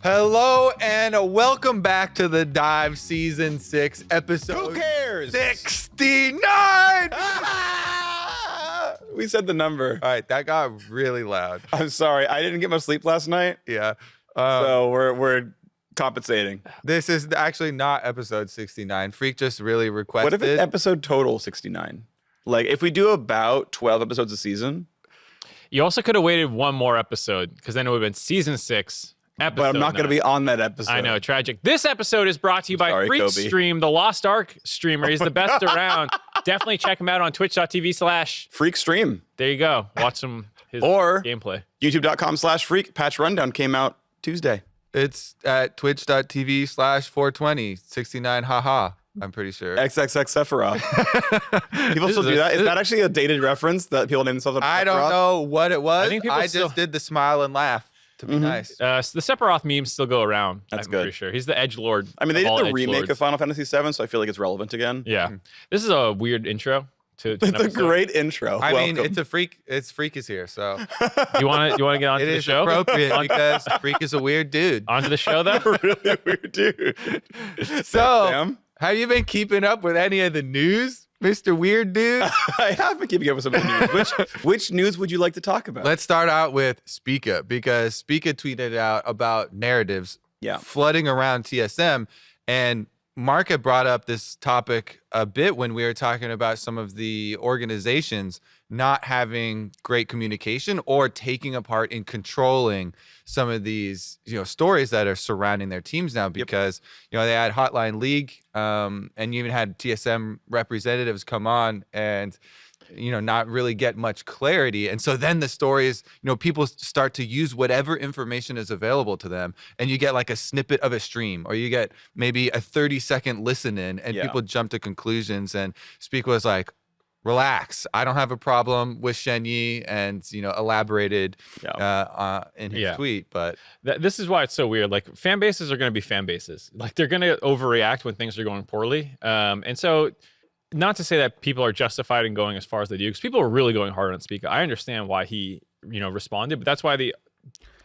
Hello and welcome back to the Dive Season 6 episode. Who cares? 69! We said the number. All right, that got really loud. I'm sorry. I didn't get much sleep last night. Yeah. So we're compensating. This is actually not episode 69. Phreak just really requested. What if it's episode total 69? Like, if we do about 12 episodes a season? You also could have waited one more episode, because then it would have been season 6. Episode But I'm not going to be on that episode. I know, tragic. This episode is brought to you by Phreak Stream, the Lost Ark streamer. He's the best around. Definitely check him out on twitch.tv/ Phreak Stream. There you go. Watch some his or gameplay. YouTube.com/Phreak. Patch Rundown came out Tuesday. It's at twitch.tv/420. 69 haha. I'm pretty sure. XXX Sephiroth. People still do that. Is that actually a dated reference that people name themselves? I don't know what it was. I think people just did the smile and laugh to be nice. The Sephiroth memes still go around. That's I'm good. pretty sure. He's the edgelord. I mean, they did the remake edgelords. of Final Fantasy VII, so I feel like it's relevant again. Yeah. This is a weird intro to an It's a episode. great intro. I mean, Welcome. it's a Phreak. It's Phreak is here, so You want to get onto it the is show? appropriate because Phreak is a weird dude. Onto the show, though? really weird dude. So, Sam? have you been keeping up with any of the news, Mr. Weird Dude? I have been keeping up with some of the news. Which news would you like to talk about? Let's start out with Spica, because Spica tweeted out about narratives flooding around TSM, and Mark had brought up this topic a bit when we were talking about some of the organizations not having great communication or taking a part in controlling some of these, stories that are surrounding their teams now, because, they had Hotline League, and you even had TSM representatives come on and, not really get much clarity. And so then the stories, people start to use whatever information is available to them, and you get like a snippet of a stream, or you get maybe a 30-second listen in, and people jump to conclusions. And Spica was like, relax, I don't have a problem with Shen Yi, and elaborated in his tweet. But this is why it's so weird. Like, fan bases are going to be fan bases. Like, they're going to overreact when things are going poorly. And so, not to say that people are justified in going as far as they do, because people are really going hard on Spica. I understand why he responded, but that's why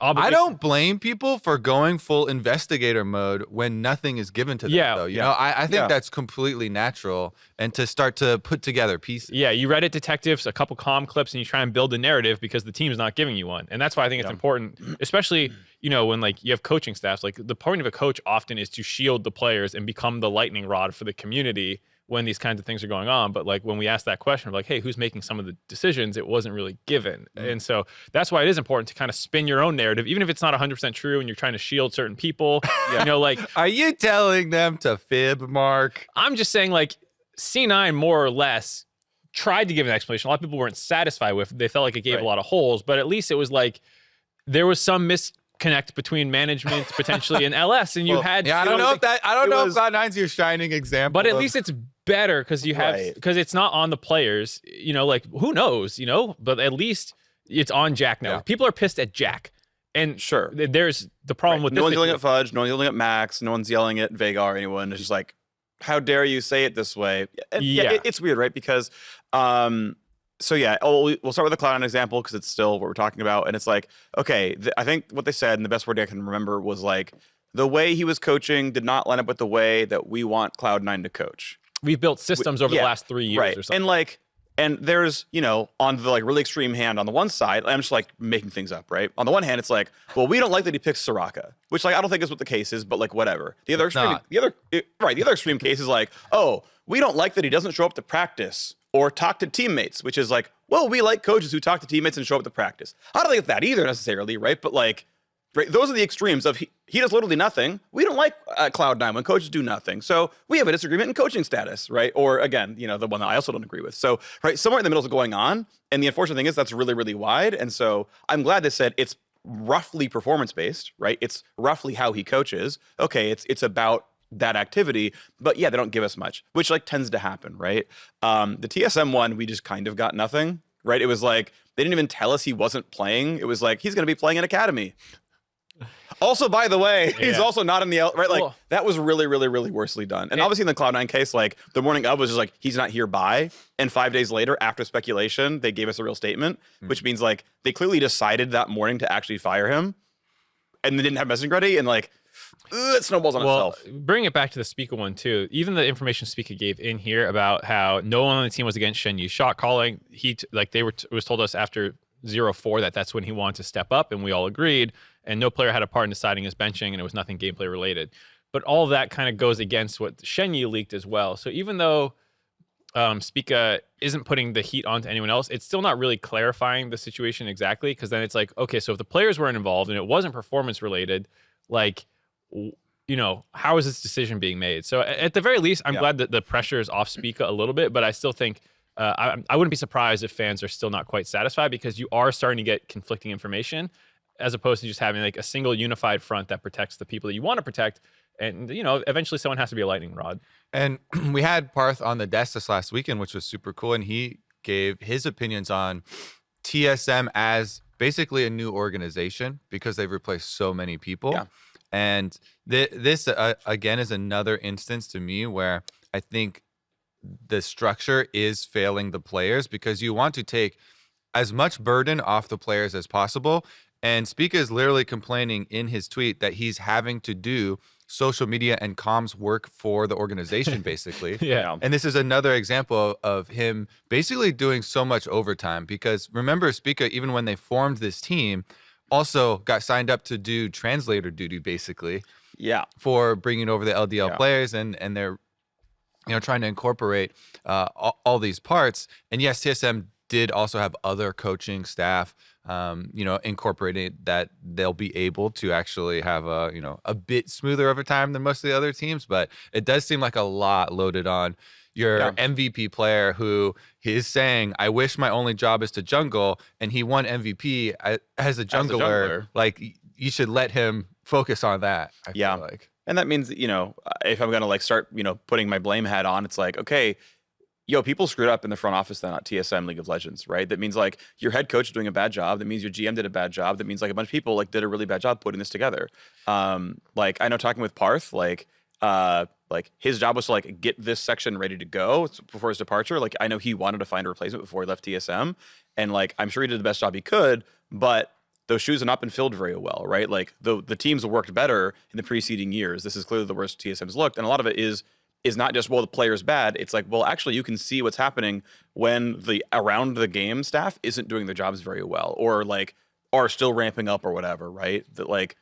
I don't blame people for going full investigator mode when nothing is given to them, though. I think that's completely natural, and to start to put together pieces. Yeah, you Reddit detectives, a couple comm clips, and you try and build a narrative because the team's not giving you one. And that's why I think it's important, especially, when like you have coaching staffs. Like, the point of a coach often is to shield the players and become the lightning rod for the community when these kinds of things are going on. But like, when we asked that question of like, hey, who's making some of the decisions, it wasn't really given. And so that's why it is important to kind of spin your own narrative, even if it's not 100% true and you're trying to shield certain people. Are you telling them to fib, Mark? I'm just saying, like, C9 more or less tried to give an explanation. A lot of people weren't satisfied with it. They felt like it gave a lot of holes, but at least it was like there was some misconnect between management potentially and LS, and you had. Yeah, I don't know if Cloud9's your shining example. But at least it's better because you have because it's not on the players. Like, who knows? But at least it's on Jack now. People are pissed at Jack. And sure, there's the problem with no one's yelling at Fudge, no one's yelling at Max, no one's yelling at Vagar, anyone. It's just like, how dare you say it this way? And it's weird, right? Because, we'll start with the Cloud9 example because it's still what we're talking about. And it's like, okay, I think what they said, and the best word I can remember was like, the way he was coaching did not line up with the way that we want Cloud9 to coach. We've built systems over the last 3 years or something. And there's, on the like really extreme hand on the one side, I'm just like making things up, right? On the one hand, it's like, well, we don't like that he picks Soraka, which like I don't think is what the case is, but like whatever. The other extreme case is like, oh, we don't like that he doesn't show up to practice or talk to teammates, which is like, well, we like coaches who talk to teammates and show up to practice. I don't think it's that either necessarily, right? But like, those are the extremes of he does literally nothing. We don't like Cloud9 when coaches do nothing. So we have a disagreement in coaching status, right? Or again, the one that I also don't agree with. So, somewhere in the middle is going on. And the unfortunate thing is that's really, really wide. And so I'm glad they said it's roughly performance-based, right? It's roughly how he coaches. Okay, it's about that activity. But yeah, they don't give us much, which like tends to happen, right? The TSM one, we just kind of got nothing, right? It was like, they didn't even tell us he wasn't playing. It was like, he's going to be playing in Academy. Also, by the way, he's also not in the right. Like that was really, really, really worsely done. And obviously in the Cloud9 case, like the morning of was just like he's not here by, and 5 days later, after speculation, they gave us a real statement, which means like they clearly decided that morning to actually fire him, and they didn't have messaging ready, and like it snowballs on itself. Bring it back to the Spica one too. Even the information Spica gave in here about how no one on the team was against Shen Yi's shot calling. It was told us after 0-4 that's when he wanted to step up, and we all agreed. And no player had a part in deciding his benching, and it was nothing gameplay related. But all of that kind of goes against what Shen Yi leaked as well. So even though Spica isn't putting the heat onto anyone else, it's still not really clarifying the situation exactly, because then it's like, okay, so if the players weren't involved and it wasn't performance related, like, you know, how is this decision being made? So at the very least, I'm glad that the pressure is off Spica a little bit, but I still think I wouldn't be surprised if fans are still not quite satisfied, because you are starting to get conflicting information, as opposed to just having like a single unified front that protects the people that you want to protect. And, you know, eventually someone has to be a lightning rod. And we had Parth on the desk this last weekend, which was super cool. And he gave his opinions on TSM as basically a new organization, because they've replaced so many people. Yeah. And this, again, is another instance to me where I think the structure is failing the players, because you want to take as much burden off the players as possible. And Spica is literally complaining in his tweet that he's having to do social media and comms work for the organization, basically. Yeah. And this is another example of him basically doing so much overtime, because remember, Spica, even when they formed this team, also got signed up to do translator duty, basically. Yeah. For bringing over the LDL players, and they're, you know, trying to incorporate all these parts. And yes, TSM did also have other coaching staff, you know, incorporated that they'll be able to actually have a, you know, a bit smoother over time than most of the other teams. But it does seem like a lot loaded on your MVP player, who he is saying, I wish my only job is to jungle, and he won MVP as a jungler. Like, you should let him focus on that, I feel like. And that means, you know, if I'm going to like start, you know, putting my blame hat on, it's like, okay, yo, people screwed up in the front office then at TSM League of Legends, right? That means like your head coach is doing a bad job. That means your GM did a bad job. That means like a bunch of people like did a really bad job putting this together. Like I know, talking with Parth, like his job was to like get this section ready to go before his departure. Like I know he wanted to find a replacement before he left TSM, and like I'm sure he did the best job he could, but those shoes have not been filled very well, right? Like the teams have worked better in the preceding years. This is clearly the worst TSM's looked, and a lot of it is not just, well, the player's bad. It's like, well, actually you can see what's happening when the around the game staff isn't doing their jobs very well, or like are still ramping up or whatever, right? That like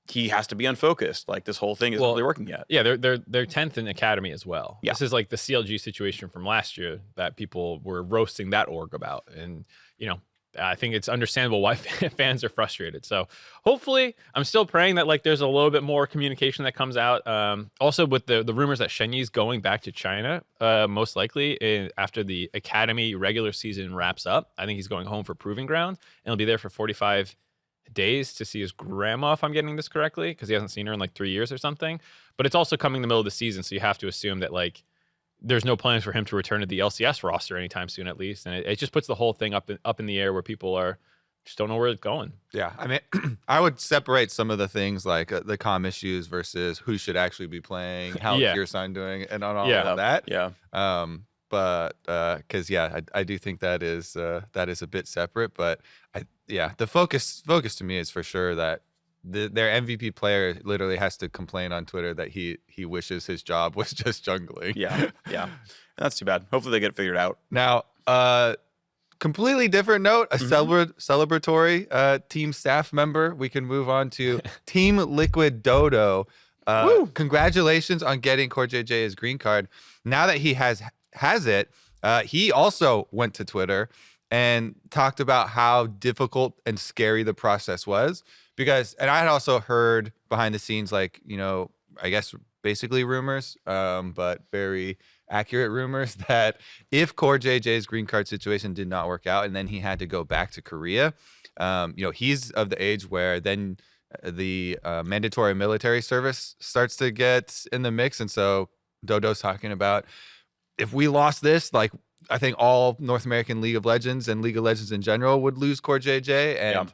he has to be unfocused. Like this whole thing isn't really working yet. Yeah, they're 10th in academy as well. Yeah. This is like the CLG situation from last year that people were roasting that org about. And, you know, I think it's understandable why fans are frustrated. So hopefully, I'm still praying that like there's a little bit more communication that comes out. Also with the rumors that Shen Yi's going back to China, most likely after the academy regular season wraps up. I think he's going home for proving ground, and he'll be there for 45 days to see his grandma, if I'm getting this correctly, because he hasn't seen her in like 3 years or something. But it's also coming in the middle of the season, so you have to assume that like there's no plans for him to return to the LCS roster anytime soon, at least. And it just puts the whole thing up in the air, where people are just don't know where it's going. Yeah, I mean, I would separate some of the things like the comm issues versus who should actually be playing, how Gearsign doing, and on all of that. Yeah. But because I do think that is a bit separate. But the focus to me is for sure that their MVP player literally has to complain on Twitter that he wishes his job was just jungling. Yeah. And that's too bad. Hopefully they get it figured out. Now, completely different note, a celebratory team staff member. We can move on to Team Liquid Dodo. Congratulations on getting CoreJJ his green card. Now that he has it, he also went to Twitter and talked about how difficult and scary the process was. Because, and I had also heard behind the scenes, like, you know, I guess basically rumors, but very accurate rumors, that if CoreJJ's green card situation did not work out and then he had to go back to Korea, you know, he's of the age where then the mandatory military service starts to get in the mix. And so Dodo's talking about, if we lost this, like, I think all North American League of Legends and League of Legends in general would lose CoreJJ. And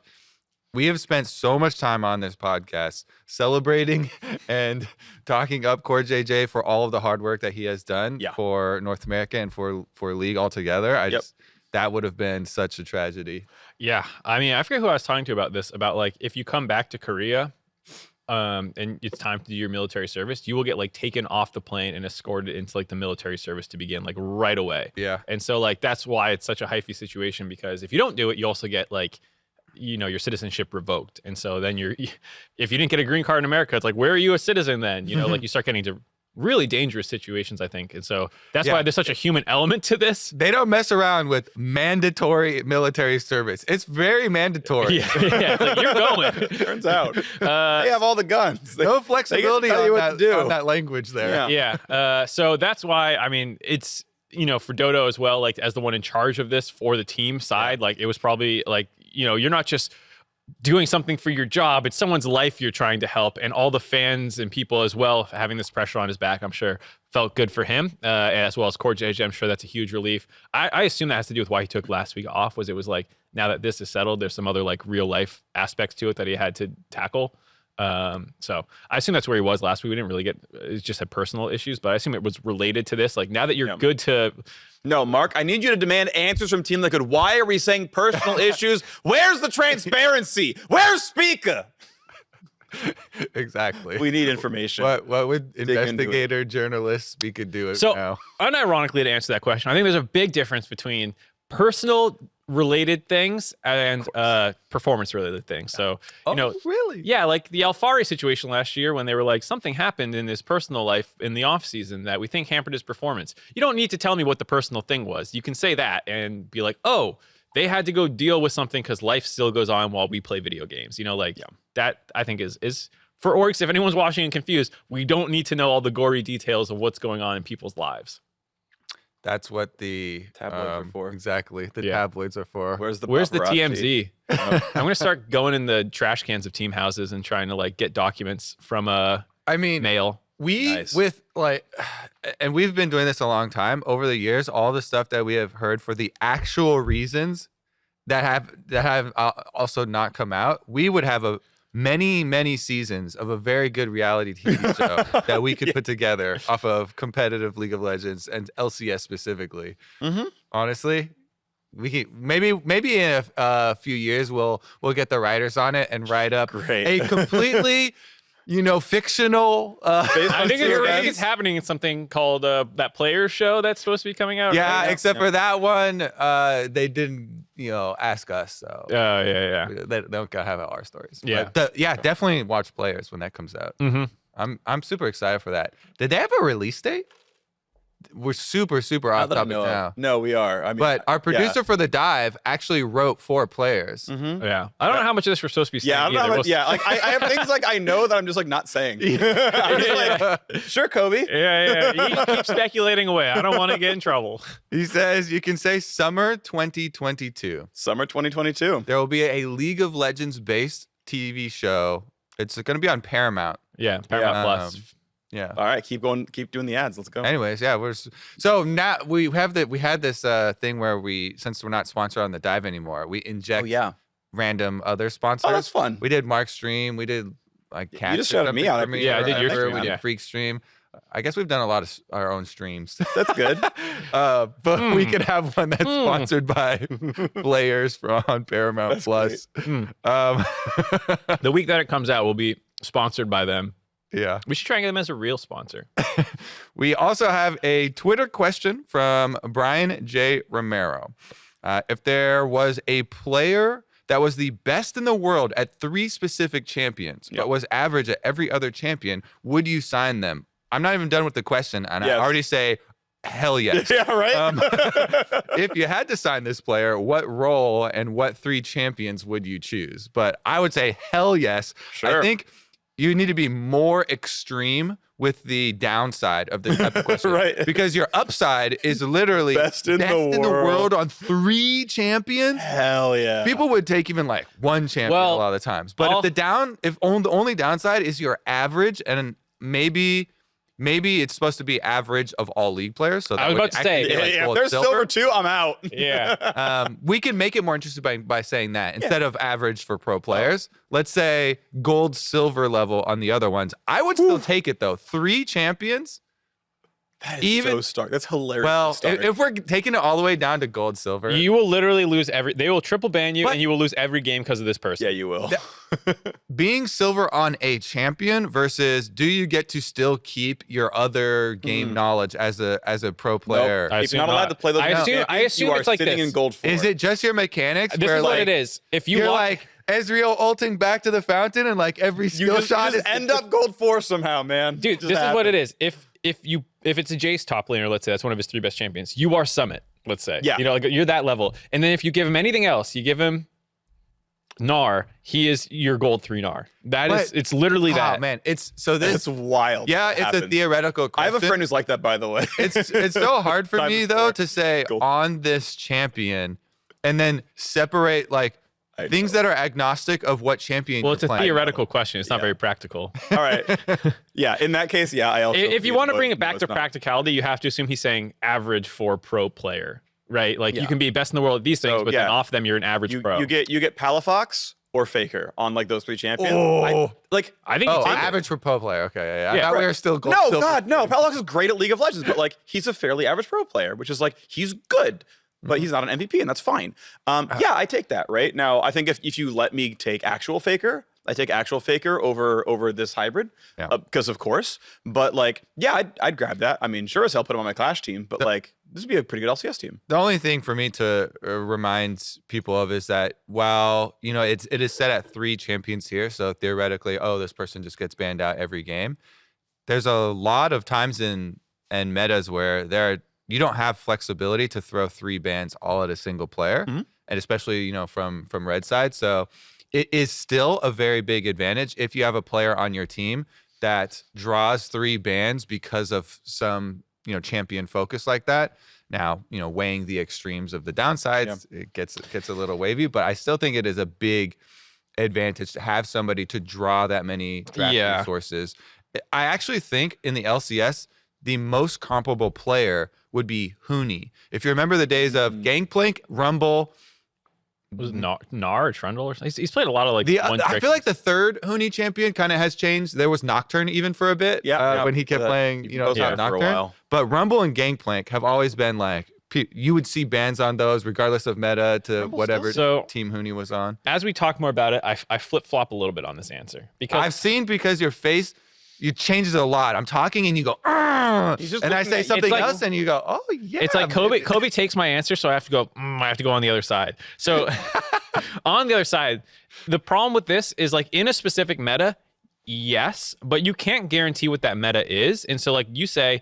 we have spent so much time on this podcast celebrating and talking up CoreJJ for all of the hard work that he has done for North America and for League altogether. That would have been such a tragedy. Yeah. I mean, I forget who I was talking to about this, about like, if you come back to Korea and it's time to do your military service, you will get like taken off the plane and escorted into like the military service to begin like right away. Yeah. And so like, that's why it's such a hyphy situation, because if you don't do it, you also get like, you know, your citizenship revoked. And so then if you didn't get a green card in America, it's like, where are you a citizen then? You know, like you start getting to really dangerous situations, I think. And so that's why there's such a human element to this. They don't mess around with mandatory military service. It's very mandatory. Yeah, like you're going. Turns out. They have all the guns. No flexibility on that language there. Yeah. So that's why, I mean, it's, you know, for Dodo as well, like as the one in charge of this for the team side, like it was probably like, you know, you're not just doing something for your job, it's someone's life you're trying to help, and all the fans and people as well having this pressure on his back, I'm sure felt good for him, as well as CoreJJ. I'm sure that's a huge relief. I assume that has to do with why he took last week off, was it was like, now that this is settled, there's some other like real life aspects to it that he had to tackle. So I assume that's where he was last week. We didn't really it just had personal issues, but I assume it was related to this. Like, now that you're good to... No, Mark, I need you to demand answers from Team Liquid. Why are we saying personal issues? Where's the transparency? Where's Spica? Exactly. We need information. What would investigator journalist Spica do it now? Unironically, to answer that question, I think there's a big difference between personal related things and performance related things. So, you know, really? Yeah, like the Alfari situation last year when they were like, something happened in his personal life in the off season that we think hampered his performance. You don't need to tell me what the personal thing was. You can say that and be like, oh, they had to go deal with something because life still goes on while we play video games. You know, like that I think is for orcs, if anyone's watching and confused, we don't need to know all the gory details of what's going on in people's lives. That's what the tabloids are for. Exactly. The tabloids are for. Where's the TMZ? I'm going to start going in the trash cans of team houses and trying to like get documents from mail. With like, and we've been doing this a long time over the years, all the stuff that we have heard for the actual reasons that have also not come out, we would have many seasons of a very good reality TV show that we could put together off of competitive League of Legends and LCS specifically. Honestly, we maybe in a few years we'll get the writers on it and write up a completely fictional. I think it's happening in something called that Players show that's supposed to be coming out. Yeah, right? Except for that one, they didn't ask us. So they don't gotta have our stories. Yeah, but definitely watch Players when that comes out. I'm super excited for that. Did they have a release date? We're super off topic now. No, we are. I mean, but our producer for the dive actually wrote 4 Players. Yeah, I don't know how much of this we're supposed to be saying. Like I have things like I know that I'm just like not saying. I'm just like, sure, Kobe. Yeah. You keep speculating away. I don't want to get in trouble. He says you can say summer 2022. Summer 2022. There will be a League of Legends based TV show. It's going to be on Paramount. Yeah, Paramount Plus. Yeah. All right, keep doing the ads. Let's go. Anyways, so now we had this thing where since we're not sponsored on the dive anymore, we inject random other sponsors. Oh, that's fun. We did Mark's stream. We did like Cat. You just showed me on it. Yeah, I did your stream. We did Phreak stream. I guess we've done a lot of our own streams. That's good. But we could have one that's sponsored by players on Paramount Plus. The week that it comes out will be sponsored by them. Yeah. We should try and get them as a real sponsor. We also have a Twitter question from Brian J. Romero. If there was a player that was the best in the world at 3 specific champions, but was average at every other champion, would you sign them? I'm not even done with the question, and I already say, hell yes. Yeah, right? If you had to sign this player, what role and what 3 champions would you choose? But I would say hell yes. Sure. I think you need to be more extreme with the downside of this type of question. Right. Because your upside is literally best in the world on 3 champions. Hell yeah. People would take even like 1 champion a lot of the times. But if the only downside is your average and maybe maybe it's supposed to be average of all league players. So that I was about to say, if there's silver too, I'm out. Yeah. We can make it more interesting by saying that instead of average for pro players. Let's say gold, silver level on the other ones. I would still take it though. 3 champions. That is so stark. That's hilarious. Well, if we're taking it all the way down to gold, silver, you will literally lose they will triple ban you and you will lose every game because of this person. Yeah, you will. Being silver on a champion versus do you get to still keep your other game knowledge as a pro player? Nope. If you're not allowed to play those I assume you it's are like sitting this. in gold 4. Is it just your mechanics? This where, is what it is. If you're like Ezreal ulting back to the fountain and like every skill shot you just end up gold 4 somehow, man. Dude, this is what it is. If it's a Jace top laner, let's say that's one of his 3 best champions, you are Summit, let's say. Yeah. You know, like you're that level. And then if you give him anything else, you give him Gnar, he is your gold 3 Gnar. It's literally that. Oh man, it's wild. Yeah, it's a theoretical question. I have a friend who's like that, by the way. It's so hard for me though to say on this champion and then separate like things that are agnostic of what champion. Well, it's you're a playing. theoretical question. It's not very practical. All right. Yeah, in that case, I also. If you want to bring it back to practicality, you have to assume he's saying average for pro player, right? Like you can be best in the world at these things, but then off them you're an average pro. You get Palafox or Faker on like those 3 champions. I think average for pro player. Okay, yeah. I thought we were still gold. No, God, no. Palafox is great at League of Legends, but like he's a fairly average pro player, which is like he's good. But he's not an MVP, and that's fine. I take that, right? Now, I think if you let me take actual Faker, I take actual Faker over this hybrid, because of course. But like, I'd grab that. I mean, sure as hell put him on my Clash team, but like, this would be a pretty good LCS team. The only thing for me to remind people of is that while, it is set at 3 champions here, so theoretically, this person just gets banned out every game. There's a lot of times in metas where you don't have flexibility to throw 3 bans all at a single player, and especially from red side. So it is still a very big advantage if you have a player on your team that draws 3 bans because of some champion focus like that. Now weighing the extremes of the downsides, it gets a little wavy, but I still think it is a big advantage to have somebody to draw that many draft resources. I actually think in the LCS the most comparable player would be Huni. If you remember the days of Gangplank, Rumble. Was it Gnar or Trundle or something? He's played a lot of like I feel like the 3rd Huni champion kind of has changed. There was Nocturne even for a bit when he kept playing, Nocturne. For a while. But Rumble and Gangplank have always been like, you would see bans on those regardless of meta to whatever team Huni was on. As we talk more about it, I flip-flop a little bit on this answer. Because your face, you changes a lot. I'm talking and you go, and I say something else and you go, oh yeah. It's like Kobe takes my answer, so I have to go. I have to go on the other side. So on the other side, the problem with this is like in a specific meta, yes, but you can't guarantee what that meta is. And so like you say,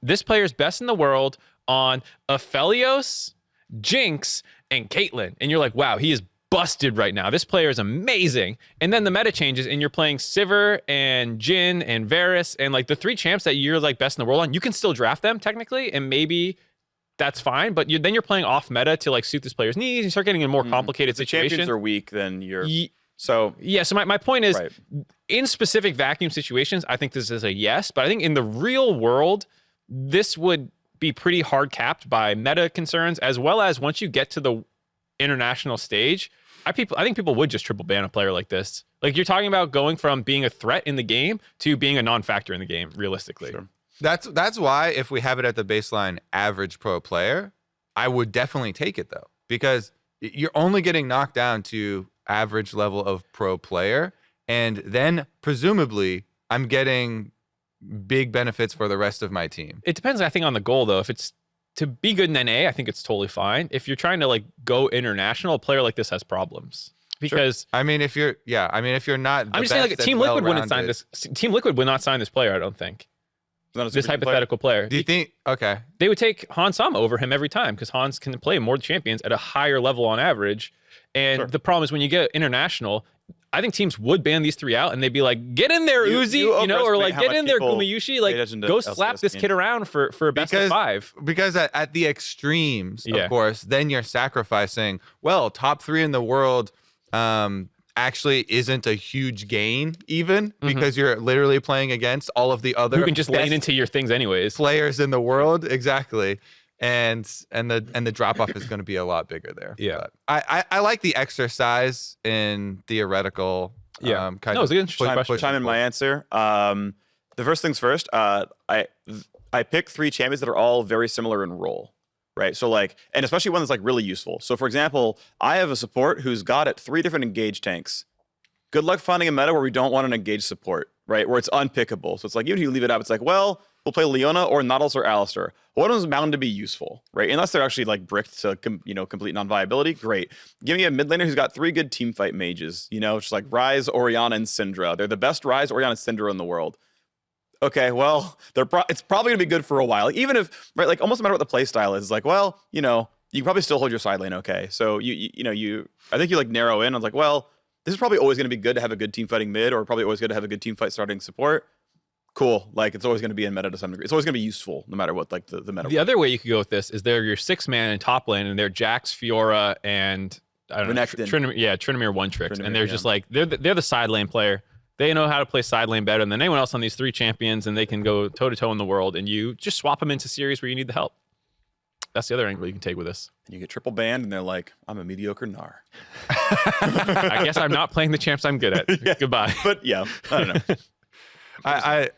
this player's best in the world on Aphelios, Jinx, and Caitlyn, and you're like, wow, he is busted right now. This player is amazing. And then the meta changes and you're playing Sivir and Jhin and Varus and like the 3 champs that you're like best in the world on. You can still draft them technically and maybe that's fine, but then you're playing off meta to like suit this player's needs and you start getting in a more complicated situation. The champions are weak, then you're so my point is in specific vacuum situations, I think this is a yes, but I think in the real world, this would be pretty hard capped by meta concerns as well as once you get to the international stage, I think people would just triple ban a player like this. Like you're talking about going from being a threat in the game to being a non-factor in the game, realistically. Sure. That's why if we have it at the baseline average pro player, I would definitely take it though, because you're only getting knocked down to average level of pro player, and then presumably I'm getting big benefits for the rest of my team. It depends, I think, on the goal though. If it's to be good in NA, I think it's totally fine. If you're trying to like go international, a player like this has problems because I mean, if you're not, I'm just saying like Team Liquid wouldn't sign this. Team Liquid would not sign this player. I don't think. This hypothetical player. Do you think? Okay. They would take Hans Sama over him every time because Hans can play more champions at a higher level on average. And the problem is when you get international, I think teams would ban these 3 out and they'd be like, get in there, Uzi, or like get in there, Gumayushi, like go slap this kid around for a best of 5. Because at the extremes, of course, then you're sacrificing, top 3 in the world actually isn't a huge gain even because you're literally playing against all of the other who can just lane into your things anyways. Players in the world. Exactly. And the drop off is going to be a lot bigger there. Yeah. But I like the exercise in theoretical. Kind no, it's an interesting question. Chime in my answer. The first things first. I picked 3 champions that are all very similar in role. Right. So like, and especially one that's like really useful. So for example, I have a support who's got at 3 different engage tanks. Good luck finding a meta where we don't want an engage support, right? Where it's unpickable. So it's like, even if you leave it up, it's like, well, we'll play Leona or Nautilus or Alistar. One of them's bound to be useful, right? Unless they're actually like bricked to, complete non-viability. Great. Give me a mid laner who's got 3 good team fight mages, just like Ryze, Orianna, and Syndra. They're the best Ryze, Orianna, and Syndra in the world. Okay, well, it's probably gonna be good for a while. Like, even if, right, like almost no matter what the play style is, like, well, you can probably still hold your side lane okay. So I think you like narrow in. I was like, well, this is probably always gonna be good to have a good team fighting mid, or probably always good to have a good team fight starting support. Cool. Like, it's always gonna be in meta to some degree. It's always gonna be useful no matter what, like the meta. The other way you could go with this is they're your 6-man in top lane, and they're Jax, Fiora, and I don't know, Tryndamere one tricks, and they're just like they're the side lane player. They know how to play side lane better than anyone else on these 3 champions, and they can go toe-to-toe in the world, and you just swap them into series where you need the help. That's the other angle you can take with this. And you get triple banned, and they're like, I'm a mediocre Gnar. I guess I'm not playing the champs I'm good at. Yeah. Goodbye. But yeah, I don't know.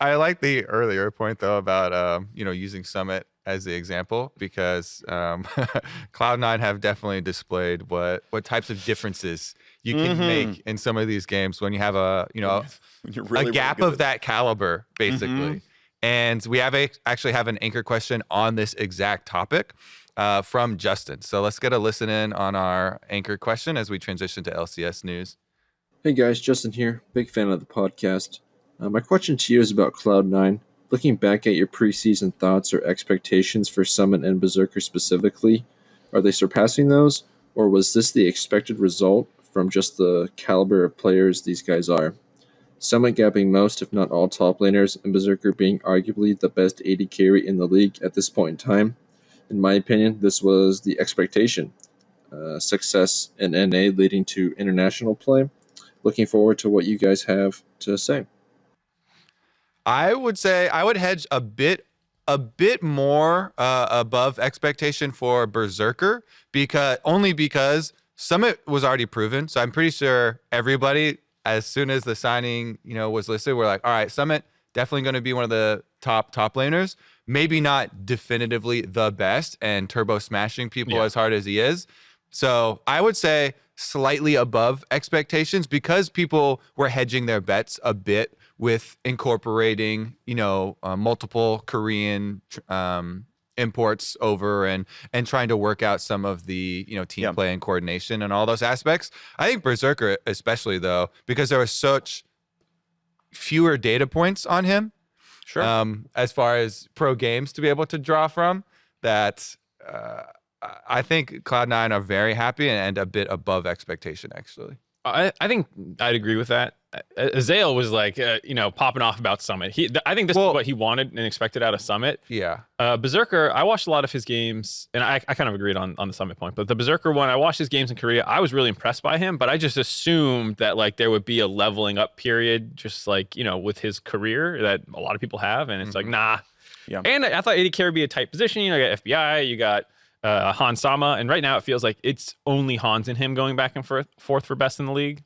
I like the earlier point, though, about, using Summit as the example, because Cloud9 have definitely displayed what types of differences you can make in some of these games when you have a gap of that caliber, basically. And we actually have an anchor question on this exact topic from Justin. So let's get a listen in on our anchor question as we transition to LCS news. Hey guys, Justin here. Big fan of the podcast. My question to you is about Cloud9. Looking back at your preseason thoughts or expectations for Summit and Berserker specifically, are they surpassing those, or was this the expected result from just the caliber of players these guys are? Summit gapping most, if not all, top laners, and Berserker being arguably the best AD carry in the league at this point in time. In my opinion, this was the expectation. Success in NA leading to international play. Looking forward to what you guys have to say. I would say I would hedge a bit more above expectation for Berserker because Summit was already proven. So I'm pretty sure everybody, as soon as the signing was listed, we're like, all right, Summit definitely going to be one of the top laners. Maybe not definitively the best and turbo smashing people as hard as he is. So I would say slightly above expectations because people were hedging their bets a bit with incorporating, multiple Korean imports over and trying to work out some of the, team play and coordination and all those aspects. I think Berserker, especially though, because there were such fewer data points on him, as far as pro games to be able to draw from, that I think Cloud9 are very happy and a bit above expectation, actually. I think I'd agree with that. Azale was like, popping off about Summit. I think this is what he wanted and expected out of Summit. Yeah. Berserker, I watched a lot of his games, and I kind of agreed on the Summit point. But the Berserker one, I watched his games in Korea. I was really impressed by him, but I just assumed that like there would be a leveling up period, just like with his career that a lot of people have, and it's like nah. Yeah. And I thought AD carry would be a tight position. You got FBI, you got Hans Sama, and right now it feels like it's only Hans and him going back and forth for best in the league.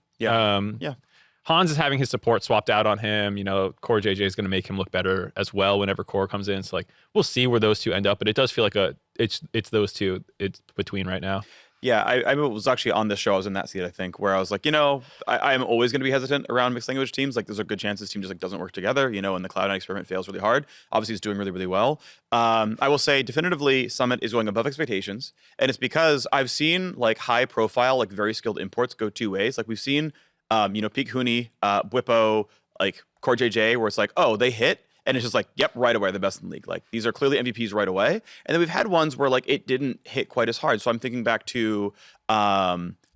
Hans is having his support swapped out on him. CoreJJ is going to make him look better as well whenever Core comes in. So like we'll see where those two end up, but it does feel like it's those two it's between right now. Yeah, I was actually on this show. I was in that seat, I think, where I was like, I'm always going to be hesitant around mixed language teams. Like, there's a good chance this team just like doesn't work together, and the Cloud9 experiment fails really hard. Obviously, it's doing really, really well. I will say definitively Summit is going above expectations. And it's because I've seen like high profile, like very skilled imports go 2 ways. Like we've seen, Peak Huni, Bwipo, like CoreJJ, where it's like, oh, they hit. And it's just like, yep, right away, the best in the league. Like, these are clearly MVPs right away. And then we've had ones where, like, it didn't hit quite as hard. So I'm thinking back to,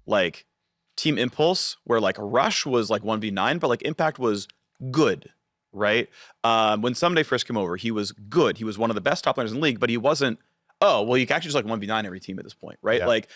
like, Team Impulse, where, like, Rush was, like, 1v9, but, like, Impact was good, right? When Someday first came over, he was good. He was one of the best top laners in the league, but he wasn't, oh, well, you can actually just, like, 1v9 every team at this point, right? Yeah. Like,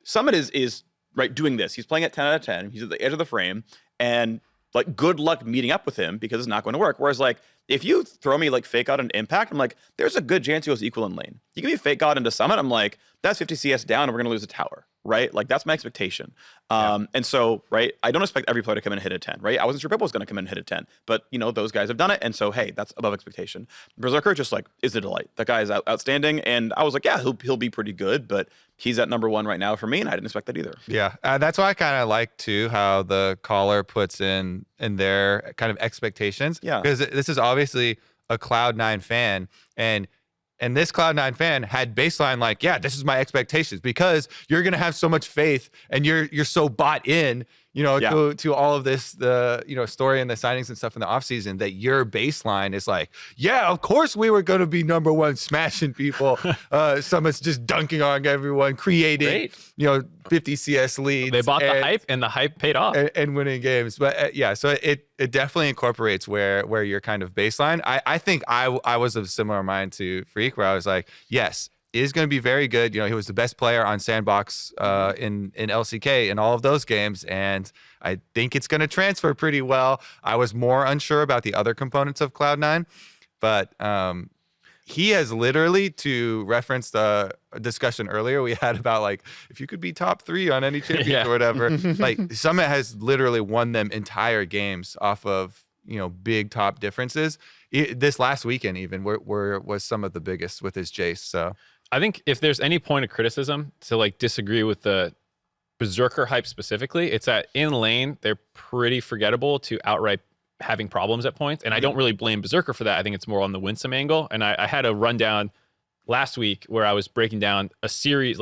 Summit is right, doing this. He's playing at 10 out of 10. He's at the edge of the frame, and like good luck meeting up with him because it's not going to work. Whereas like if you throw me like Fake God and Impact, I'm like, there's a good chance he goes equal in lane. You give me Fake God into Summit, I'm like, that's 50 CS down and we're gonna lose a tower, right? Like that's my expectation. And so, right, I don't expect every player to come in and hit a 10, right? I wasn't sure Pippa was gonna come in and hit a 10, but you know, those guys have done it. And so, hey, that's above expectation. Berserker just like is a delight. That guy is outstanding. And I was like, yeah, he'll be pretty good, but he's at number 1 right now for me, and I didn't expect that either. Yeah, that's why I kind of like too how the caller puts in their kind of expectations. Yeah, because this is obviously a Cloud9 fan, and this Cloud9 fan had baseline like, yeah, this is my expectations because you're gonna have so much faith and you're so bought in, you know, to all of this, the story and the signings and stuff in the offseason, that your baseline is like, yeah, of course we were gonna be number 1, smashing people. Summit's just dunking on everyone, creating 50 CS leads. They bought the hype, and the hype paid off, and winning games. But yeah, so it definitely incorporates where you're kind of baseline. I think I was of similar mind to Phreak, where I was like, yes, it is going to be very good. You know, he was the best player on Sandbox in LCK in all of those games, and I think it's going to transfer pretty well. I was more unsure about the other components of Cloud9, but he has literally, to reference the discussion earlier we had about like if you could be top 3 on any champion or whatever, like Summit has literally won them entire games off of big top differences. This last weekend even was some of the biggest with his Jace. So I think if there's any point of criticism to like disagree with the Berserker hype specifically, it's that in lane they're pretty forgettable to outright having problems at points. And I don't really blame Berserker for that. I think it's more on the Winsome angle. And I had a rundown last week where I was breaking down a series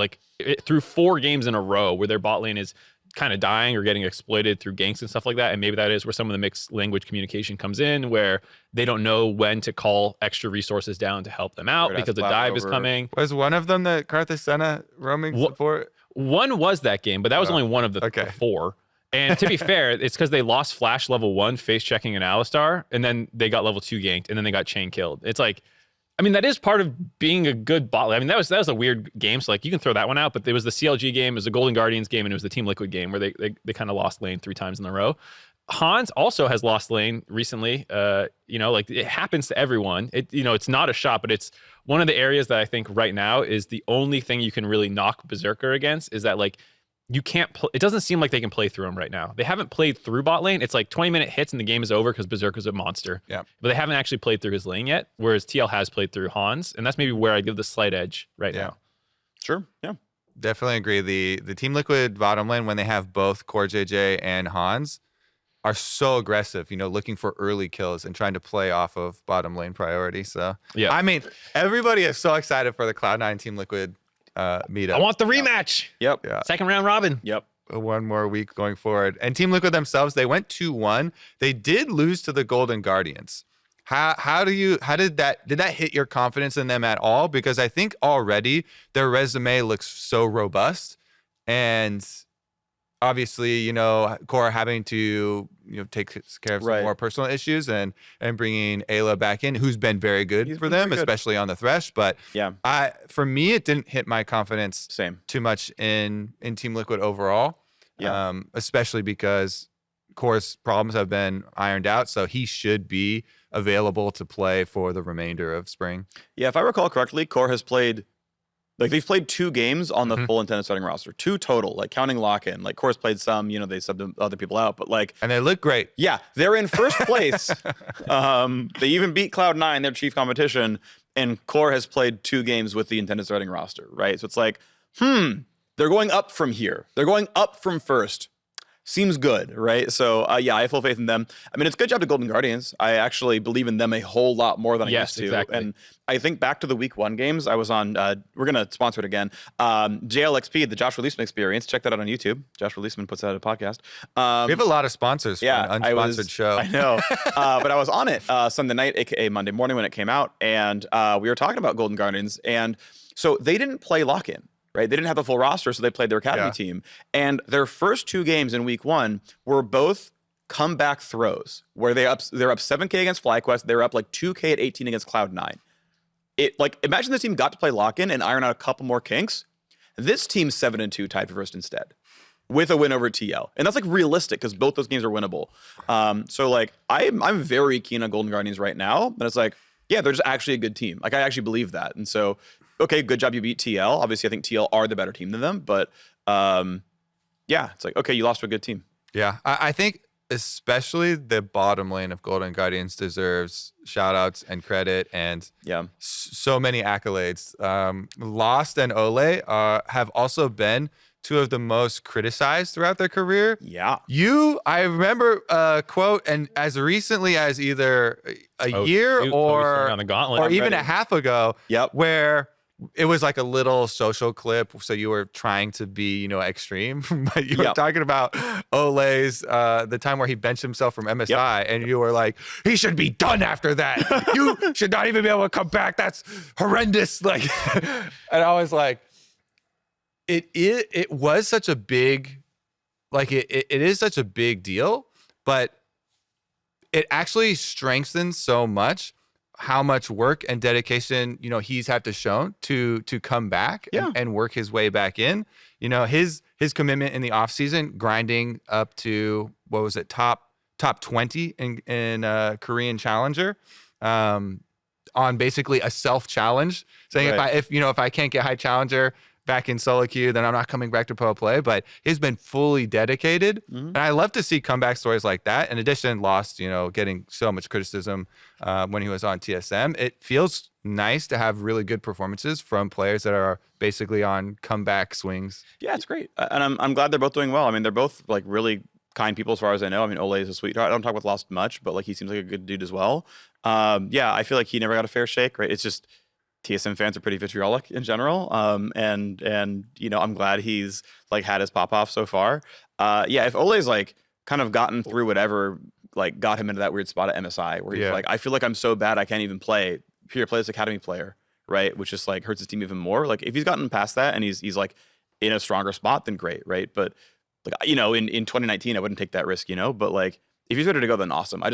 through 4 games in a row where their bot lane is kind of dying or getting exploited through ganks and stuff like that. And maybe that is where some of the mixed language communication comes in, where they don't know when to call extra resources down to help them out because the dive is coming. Was one of them the Guardian Senna roaming support? One was that game, but that was only one of the 4. And to be fair, it's because they lost Flash level 1 face checking an Alistar, and then they got level 2 ganked, and then they got chain killed. It's like, I mean, that is part of being a good bot. I mean, that was a weird game, so like you can throw that one out. But there was the CLG game, it was the Golden Guardians game, and it was the Team Liquid game where they kind of lost lane 3 times in a row. Hans also has lost lane recently. Like it happens to everyone. It's not a shot, but it's one of the areas that I think right now is the only thing you can really knock Berserker against is that like you can't. It doesn't seem like they can play through him right now. They haven't played through bot lane. It's like 20-minute hits and the game is over because Berserker's a monster. Yeah, but they haven't actually played through his lane yet. Whereas TL has played through Hans, and that's maybe where I give the slight edge right now. Sure. Yeah. Definitely agree. The Team Liquid bottom lane, when they have both CoreJJ and Hans, are so aggressive, looking for early kills and trying to play off of bottom lane priority. So yeah, I mean, everybody is so excited for the Cloud9 Team Liquid meetup. I want the rematch. Yep. Yeah. Second round robin. Yep. One more week going forward. And Team Liquid themselves, they went 2-1. They did lose to the Golden Guardians. How did that hit your confidence in them at all? Because I think already their resume looks so robust, and obviously, Core having to take care of some more personal issues and bringing Eyla back in, who's been very good for them, especially on the Thresh. But yeah, for me, it didn't hit my confidence too much in Team Liquid overall. Yeah, especially because Core's problems have been ironed out, so he should be available to play for the remainder of spring. Yeah, if I recall correctly, Core has played. Like they've played 2 games on the full intended starting roster, 2 total, like counting lock-in. Like Core's played some, they subbed other people out, but like, and they look great. Yeah, they're in first place. They even beat Cloud9, their chief competition, and Core has played 2 games with the intended starting roster, right? So it's like, they're going up from here. They're going up from first. Seems good, right? So yeah, I have full faith in them. I mean, it's a good job to Golden Guardians. I actually believe in them a whole lot more than I used to. Exactly. And I think back to the week 1 games, I was on, we're going to sponsor it again, JLXP, the Josh Releaseman Experience. Check that out on YouTube. Josh Releaseman puts out a podcast. We have a lot of sponsors for an unsponsored show. I know. But I was on it Sunday night, aka Monday morning when it came out. And we were talking about Golden Guardians. And so they didn't play lock-in. Right? They didn't have the full roster, so they played their academy team. And their first 2 games in week 1 were both comeback throws, where they're up 7K against FlyQuest. They were up like 2K at 18 against Cloud9. Imagine this team got to play lock-in and iron out a couple more kinks. This team's 7-2 tied for first instead. with a win over TL. And that's like realistic because both those games are winnable. So like I'm very keen on Golden Guardians right now. But it's like, yeah, they're just actually a good team. Like I actually believe that. And so, okay, good job you beat TL. Obviously, I think TL are the better team than them. But yeah, it's like, okay, you lost to a good team. Yeah, I think especially the bottom lane of Golden Guardians deserves shout outs and credit and so many accolades. Lost and Ole have also been two of the most criticized throughout their career. Yeah. I remember a quote, and as recently as either a year or even a half ago, where it was like a little social clip. So you were trying to be, extreme, but you were talking about Ole's, the time where he benched himself from MSI, and you were like, he should be done after that. You should not even be able to come back. That's horrendous. Like, and I was like, it was such a big, like it is such a big deal, but it actually strengthens so much how much work and dedication, he's had to show to come back and work his way back in. His commitment in the offseason, grinding up to, what was it, top 20 in Korean Challenger, on basically a self-challenge, saying if I can't get high challenger back in solo queue, then I'm not coming back to pro play. But he's been fully dedicated, and I love to see comeback stories like that. In addition, lost, getting so much criticism when he was on TSM. It feels nice to have really good performances from players that are basically on comeback swings. Yeah, it's great, and I'm glad they're both doing well. I mean, they're both like really kind people as far as I know. I mean, Ole is a sweetheart. I don't talk with Lost much, but like he seems like a good dude as well. Yeah, I feel like he never got a fair shake. Right? It's just TSM fans are pretty vitriolic in general, and I'm glad he's like had his pop off so far. Yeah, if Ole's like kind of gotten through whatever like got him into that weird spot at MSI where he's like, I feel like I'm so bad I can't even play this academy player, right? Which just like hurts his team even more. Like if he's gotten past that and he's like in a stronger spot, then great, right? But like in 2019 I wouldn't take that risk, but like if he's ready to go, then awesome. I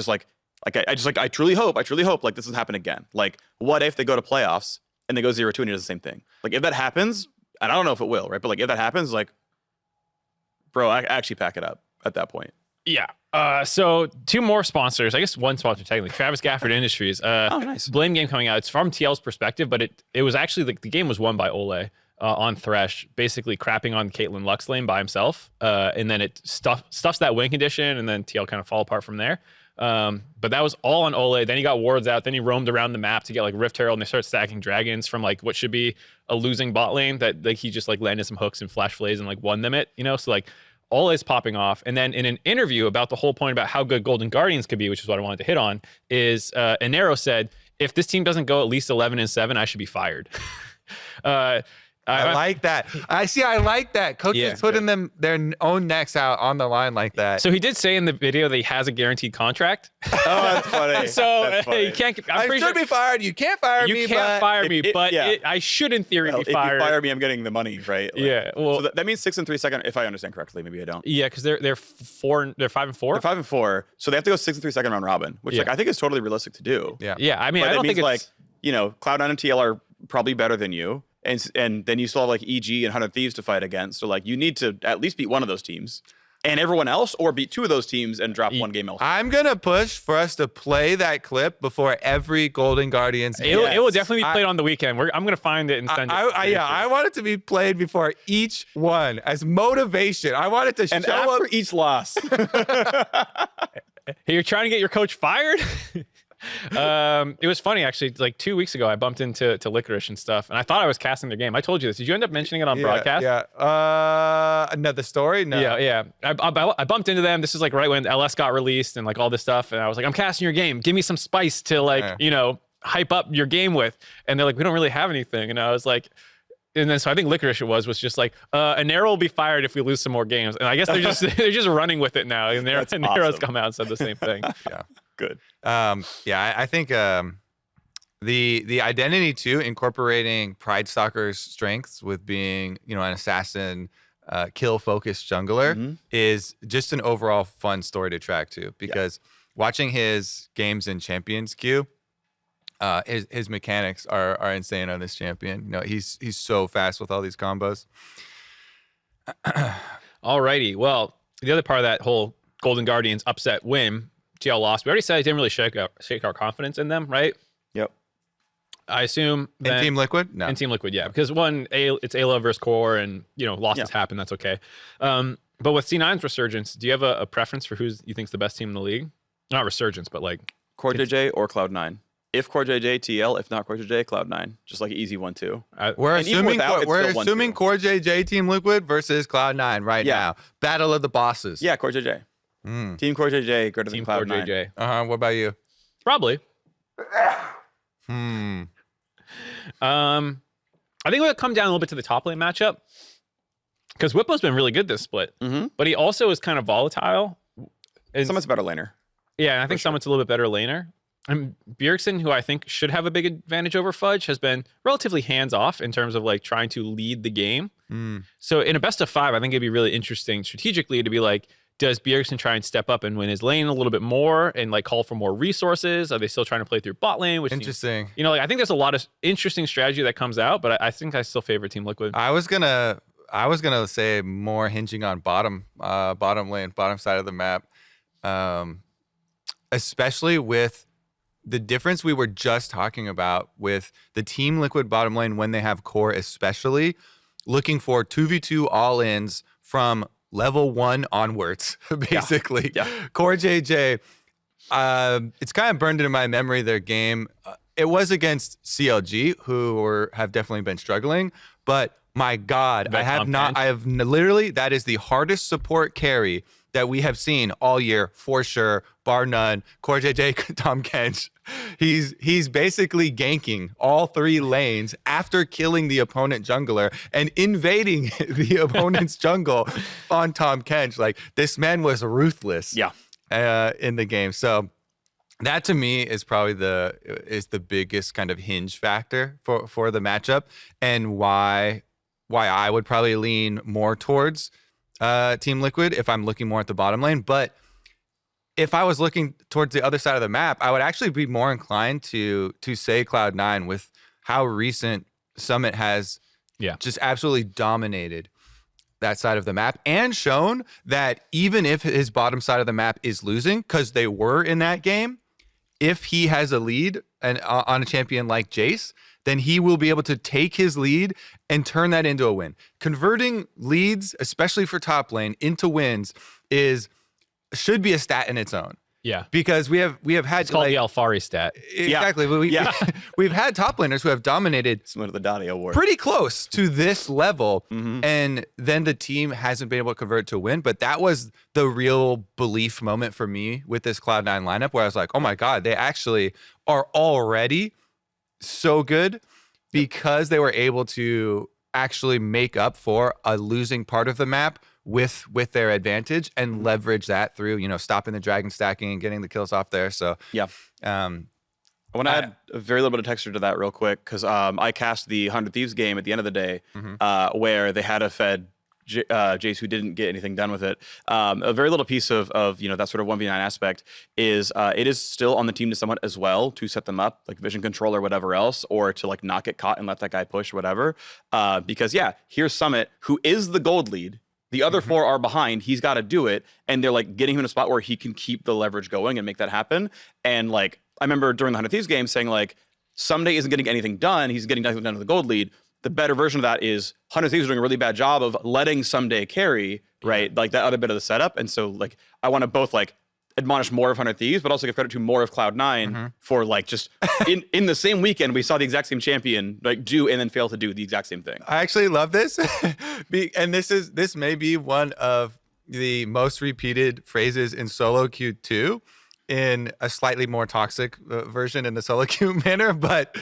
truly hope like this doesn't happen again. Like what if they go to playoffs and they go 0-2 and he does the same thing? Like if that happens, and I don't know if it will, right? But like if that happens, like, bro, I actually pack it up at that point. Yeah. So two more sponsors. I guess one sponsor technically. Travis Gafford Industries. Oh, nice. Blame game coming out. It's from TL's perspective, but it was actually the game was won by Ole on Thresh, basically crapping on Caitlyn Lux lane by himself, and then it stuffs that win condition, and then TL kind of fall apart from there. But that was all on Ole. Then he got wards out. Then he roamed around the map to get like Rift Herald, and they started stacking dragons from like what should be a losing bot lane that like he just like landed some hooks and flash flays and like won them it, So like Ole's popping off. And then in an interview about the whole point about how good Golden Guardians could be, which is what I wanted to hit on, is Enero said, if this team doesn't go at least 11-7, I should be fired. I like that. I like that. Coaches putting their own necks out on the line like that. So he did say in the video that he has a guaranteed contract. Oh, that's funny. So you can't. I should be fired. You can't fire me. You can't fire me, but I should in theory be fired. If you fire me, I'm getting the money, right? Like, yeah. Well, so that means 6 and 3 second. If I understand correctly, maybe I don't. Yeah, because they're 5-4. They're 5-4. So they have to go 6 and 3 second round robin, which like I think is totally realistic to do. Yeah. Yeah. I mean, but I don't think it's like Cloud9 and TL are probably better than you. And then you still have like EG and 100 Thieves to fight against. So like you need to at least beat one of those teams and everyone else, or beat two of those teams and drop one game else. I'm going to push for us to play that clip before every Golden Guardians game. It will definitely be played on the weekend. I'm going to find it and send it. I want it to be played before each one as motivation. I want it to and show after up each loss. Hey, you're trying to get your coach fired? It was funny actually. Like 2 weeks ago, I bumped into Licorice and stuff, and I thought I was casting their game. I told you this. Did you end up mentioning it on broadcast? Yeah. Another story? No. Yeah. I bumped into them. This is like right when LS got released and like all this stuff, and I was like, I'm casting your game. Give me some spice to like hype up your game with. And they're like, we don't really have anything. And I was like. And then so I think Licorice was just like, Enero will be fired if we lose some more games. And I guess they're just running with it now. And Nero's come out and said the same thing. Yeah. Good. I think the identity too, incorporating Pride Stalker's strengths with being, an assassin, kill focused jungler is just an overall fun story to track too. Because watching his games in Champions queue, his mechanics are insane on this champion. He's so fast with all these combos. Alrighty. Well, the other part of that whole Golden Guardians upset win, TL lost. We already said it didn't really shake our confidence in them, right? Yep. I assume in Team Liquid? No. In Team Liquid, yeah. Because one, it's Eyla versus Core, and losses happen. That's okay. But with C9's resurgence, do you have a preference for who you think's the best team in the league? Not resurgence, but like CoreJJ or Cloud9. If CoreJJ, TL. If not CoreJJ, Cloud9. Just like an easy 1-2. We're assuming CoreJJ Team Liquid versus Cloud9 right now. Battle of the bosses. Yeah, CoreJJ. Team CoreJJ greater than Cloud9. CoreJJ. What about you? Probably. I think it would come down a little bit to the top lane matchup, because Whippo's been really good this split, but he also is kind of volatile. Summit's a better laner. Yeah, and I think Summit's a little bit better laner. And Bjergsen, who I think should have a big advantage over Fudge, has been relatively hands-off in terms of like trying to lead the game. So in a best of 5, I think it'd be really interesting strategically to be like, does Bjergsen try and step up and win his lane a little bit more and like call for more resources? Are they still trying to play through bot lane? Which interesting. Seems, I think there's a lot of interesting strategy that comes out, but I think I still favor Team Liquid. I was gonna say more hinging on bottom lane, bottom side of the map, especially with the difference we were just talking about with the Team Liquid bottom lane when they have core, especially looking for 2v2 all-ins from level 1 onwards, basically. Yeah. CoreJJ, it's kind of burned into my memory, their game. It was against CLG, who have definitely been struggling, but my God, I have literally, that is the hardest support carry that we have seen all year, for sure, bar none. CoreJJ, Tom Kench, he's basically ganking all 3 lanes after killing the opponent jungler and invading the opponent's jungle on Tom Kench. Like, this man was ruthless in the game. So that to me is probably the biggest kind of hinge factor for the matchup, and why I would probably lean more towards Team Liquid if I'm looking more at the bottom lane. But if I was looking towards the other side of the map, I would actually be more inclined to say Cloud9 with how recent Summit has just absolutely dominated that side of the map and shown that even if his bottom side of the map is losing, because they were in that game, if he has a lead and on a champion like Jace, then he will be able to take his lead and turn that into a win. Converting leads, especially for top lane, into wins should be a stat in its own. Yeah, because we have had it's called the Alfari stat. Exactly. We've had top laners who have dominated similar to the Dottie Award, pretty close to this level, and then the team hasn't been able to convert to a win. But that was the real belief moment for me with this Cloud9 lineup, where I was like, oh my God, they actually are already so good because they were able to actually make up for a losing part of the map with their advantage and leverage that through, stopping the dragon stacking and getting the kills off there. So I want to add a very little bit of texture to that real quick, because I cast the 100 Thieves game at the end of the day, where they had a fed Jace who didn't get anything done with it. A very little piece of that sort of 1v9 aspect is it is still on the team to somewhat as well to set them up, like vision control or whatever else, or to like not get caught and let that guy push or whatever. Because here's Summit, who is the gold lead. The other 4 are behind. He's got to do it. And they're like getting him in a spot where he can keep the leverage going and make that happen. And like, I remember during the 100 Thieves game saying like, Someday isn't getting anything done. He's getting nothing done with the gold lead. The better version of that is 100 Thieves are doing a really bad job of letting Someday carry, right? Like that other bit of the setup. And so like, I want to both like admonish more of 100 Thieves, but also give credit to more of Cloud9 for like just in the same weekend, we saw the exact same champion like do and then fail to do the exact same thing. I actually love this. And this may be one of the most repeated phrases in solo queue 2 in a slightly more toxic version in the solo queue manner, but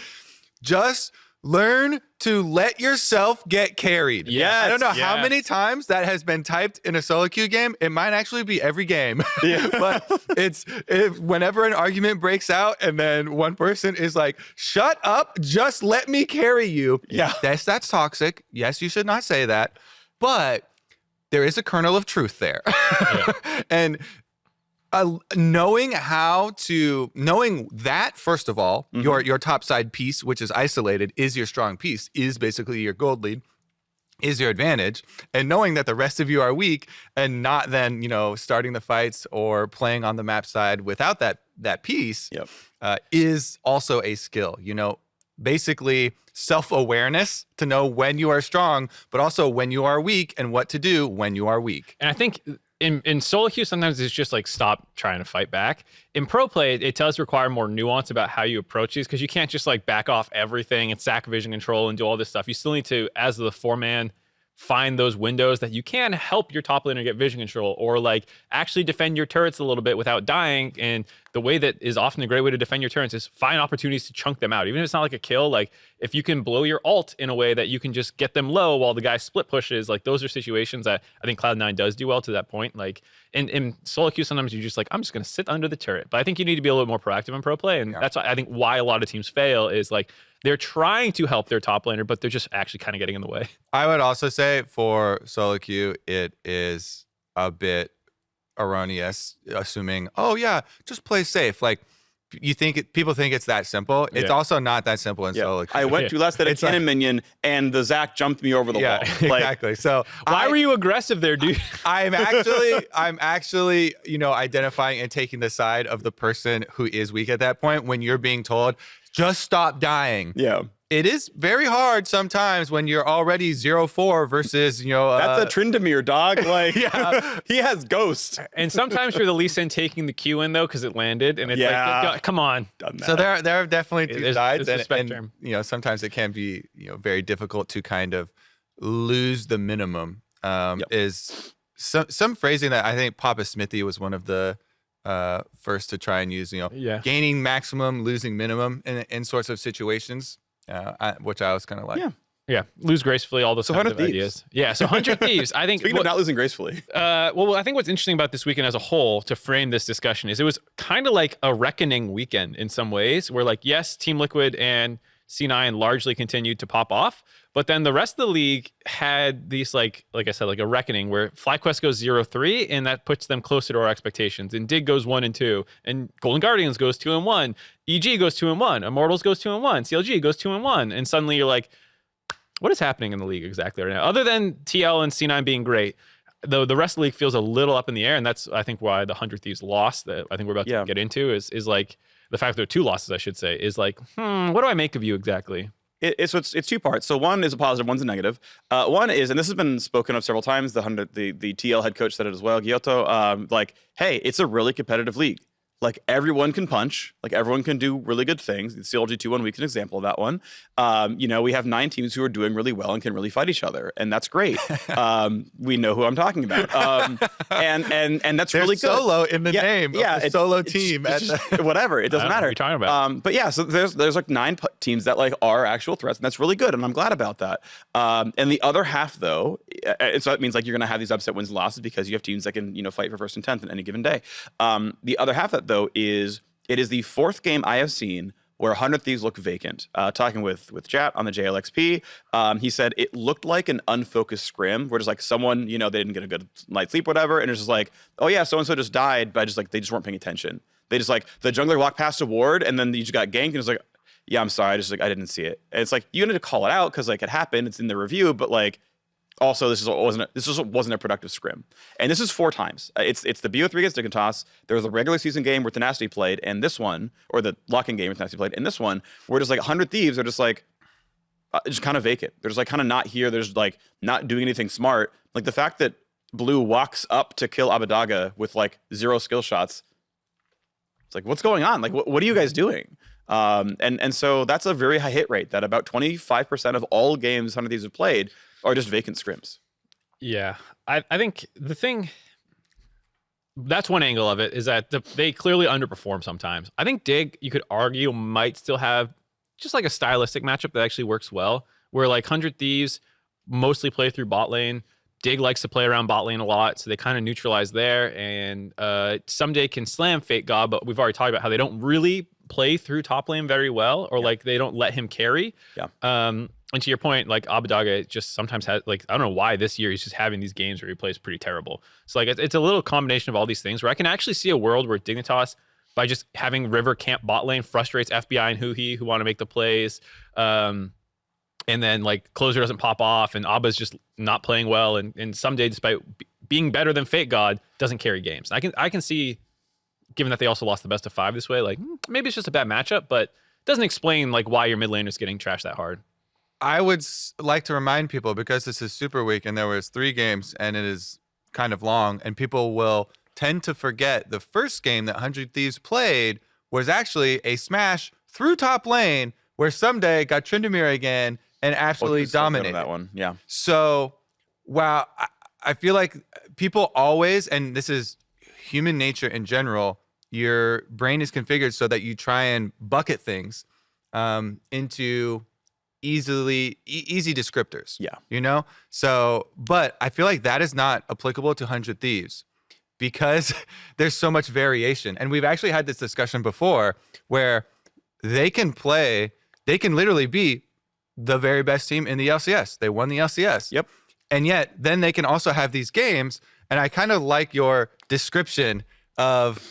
just learn to let yourself get carried. Yes, I don't know how many times that has been typed in a solo queue game. It might actually be every game. But whenever an argument breaks out and then one person is like, shut up, just let me carry you. Yeah. Yes, that's toxic. Yes, you should not say that. But there is a kernel of truth there. And knowing that, first of all, your top side piece, which is isolated, is your strong piece, is basically your gold lead. is your advantage, and knowing that the rest of you are weak and not then, starting the fights or playing on the map side without that piece is also a skill. Basically self-awareness to know when you are strong, but also when you are weak and what to do when you are weak. And I think in solo queue, sometimes it's just like stop trying to fight back. In pro play, it does require more nuance about how you approach these, because you can't just like back off everything and sack vision control and do all this stuff. You still need to, as the 4-man, find those windows that you can help your top laner get vision control, or like actually defend your turrets a little bit without dying. And the way that is often a great way to defend your turrets is find opportunities to chunk them out. Even if it's not like a kill, like if you can blow your ult in a way that you can just get them low while the guy split pushes, like those are situations that I think Cloud9 does do well to that point. Like in solo queue, sometimes you're just like, I'm just going to sit under the turret. But I think you need to be a little more proactive in pro play. And that's why I think why a lot of teams fail is like, they're trying to help their top laner, but they're just actually kind of getting in the way. I would also say for solo queue, it is a bit erroneous assuming, just play safe. Like people think it's that simple. It's also not that simple in solo queue. I went to last hit a cannon minion and the Zac jumped me over the wall. Exactly. So why were you aggressive there, dude? I'm actually, identifying and taking the side of the person who is weak at that point when you're being told, just stop dying. Yeah. It is very hard sometimes when you're already 0-4 versus, that's a Tryndamere, dog. Like, he has Ghost. And sometimes you're the Lee Sin taking the Q in, though, because it landed. And it's like, come on. So there are definitely two sides. And sometimes it can be, very difficult to kind of lose the minimum. Is some phrasing that I think Papa Smithy was one of the first to try and use, gaining maximum, losing minimum in sorts of situations. Which I was kind of like, lose gracefully, all those kinds of ideas. Yeah, so 100 Thieves, I think. Speaking of not losing gracefully. Well, I think what's interesting about this weekend as a whole, to frame this discussion, is it was kind of like a reckoning weekend in some ways, where like, yes, Team Liquid and C9 largely continued to pop off, but then the rest of the league had these like I said, like a reckoning where FlyQuest goes 0-3, and that puts them closer to our expectations. And Dig goes 1-2, and Golden Guardians goes 2-1, EG goes 2-1, Immortals goes 2-1, CLG goes 2-1, and suddenly you're like, what is happening in the league exactly right now? Other than TL and C9 being great, though, the rest of the league feels a little up in the air, and that's I think why the 100 Thieves lost that I think we're about to get into is like. The fact there are 2 losses, I should say, is like, what do I make of you exactly? It's 2 parts. So one is a positive, one's a negative. One is, and this has been spoken of several times, the TL head coach said it as well, Giotto, hey, it's a really competitive league. Like, everyone can punch. Like, everyone can do really good things. The CLG 2-1 week is an example of that one. We have 9 teams who are doing really well and can really fight each other, and that's great. We know who I'm talking about. And that's really good. Solo in the name. Yeah, of the solo team. It's just, whatever. It doesn't matter. What are you talking about? But yeah, so there's like 9 teams that like are actual threats, and that's really good, and I'm glad about that. And the other half, though, so it means like you're going to have these upset wins and losses because you have teams that can fight for first and 10th on any given day. The other half that though is it is the 4th game I have seen where 100 Thieves look vacant. Talking with Chat on the JLXP, he said it looked like an unfocused scrim where just like someone, they didn't get a good night's sleep, whatever, and it's just like, oh yeah, so-and-so just died, but just like they just weren't paying attention. They just like, the jungler walked past a ward and then you just got ganked and it's like, yeah, I'm sorry, I didn't see it. And it's like, you need to call it out because like it happened, it's in the review, but like, also, this wasn't a productive scrim, and this is 4 times. It's the BO3 against Dignitas. There was a regular season game where Tenacity played, and this one, or the lock-in game where Tenacity played, and this one, where just like 100 Thieves are just like, just kind of vacant. They're just like kind of not here. They're just like not doing anything smart. Like the fact that Blue walks up to kill Abadaga with like 0 skill shots. It's like, what's going on? Like, what are you guys doing? And so that's a very high hit rate. That about 25% of all games 100 Thieves have played are just vacant scrims. Yeah, I think the thing, that's one angle of it, is that they clearly underperform sometimes. I think Dig, you could argue, might still have just like a stylistic matchup that actually works well, where like 100 Thieves mostly play through bot lane. Dig likes to play around bot lane a lot, so they kind of neutralize there. And someday can slam Fate God, but we've already talked about how they don't really play through top lane very well, or like they don't let him carry. Yeah. And to your point, like Abadaga just sometimes has, like, I don't know why this year he's just having these games where he plays pretty terrible. So like it's a little combination of all these things where I can actually see a world where Dignitas, by just having River camp bot lane, frustrates FBI and who want to make the plays. and then like closer doesn't pop off, and Abba's just not playing well, and someday, despite being better than Fate God, doesn't carry games. I can see, given that they also lost the best of 5 this way, like maybe it's just a bad matchup, but it doesn't explain like why your mid laner's getting trashed that hard. I would like to remind people, because this is Super Week and there was 3 games and it is kind of long, and people will tend to forget the first game that 100 Thieves played was actually a smash through top lane where Someday got Tryndamere again and absolutely dominated that one. Yeah. So, wow, I feel like people always, and this is human nature in general, your brain is configured so that you try and bucket things into easy descriptors. Yeah. You know? So, but I feel like that is not applicable to 100 Thieves because there's so much variation. And we've actually had this discussion before where they can literally be the very best team in the LCS. They won the LCS. Yep. And yet then they can also have these games. And I kind of like your description of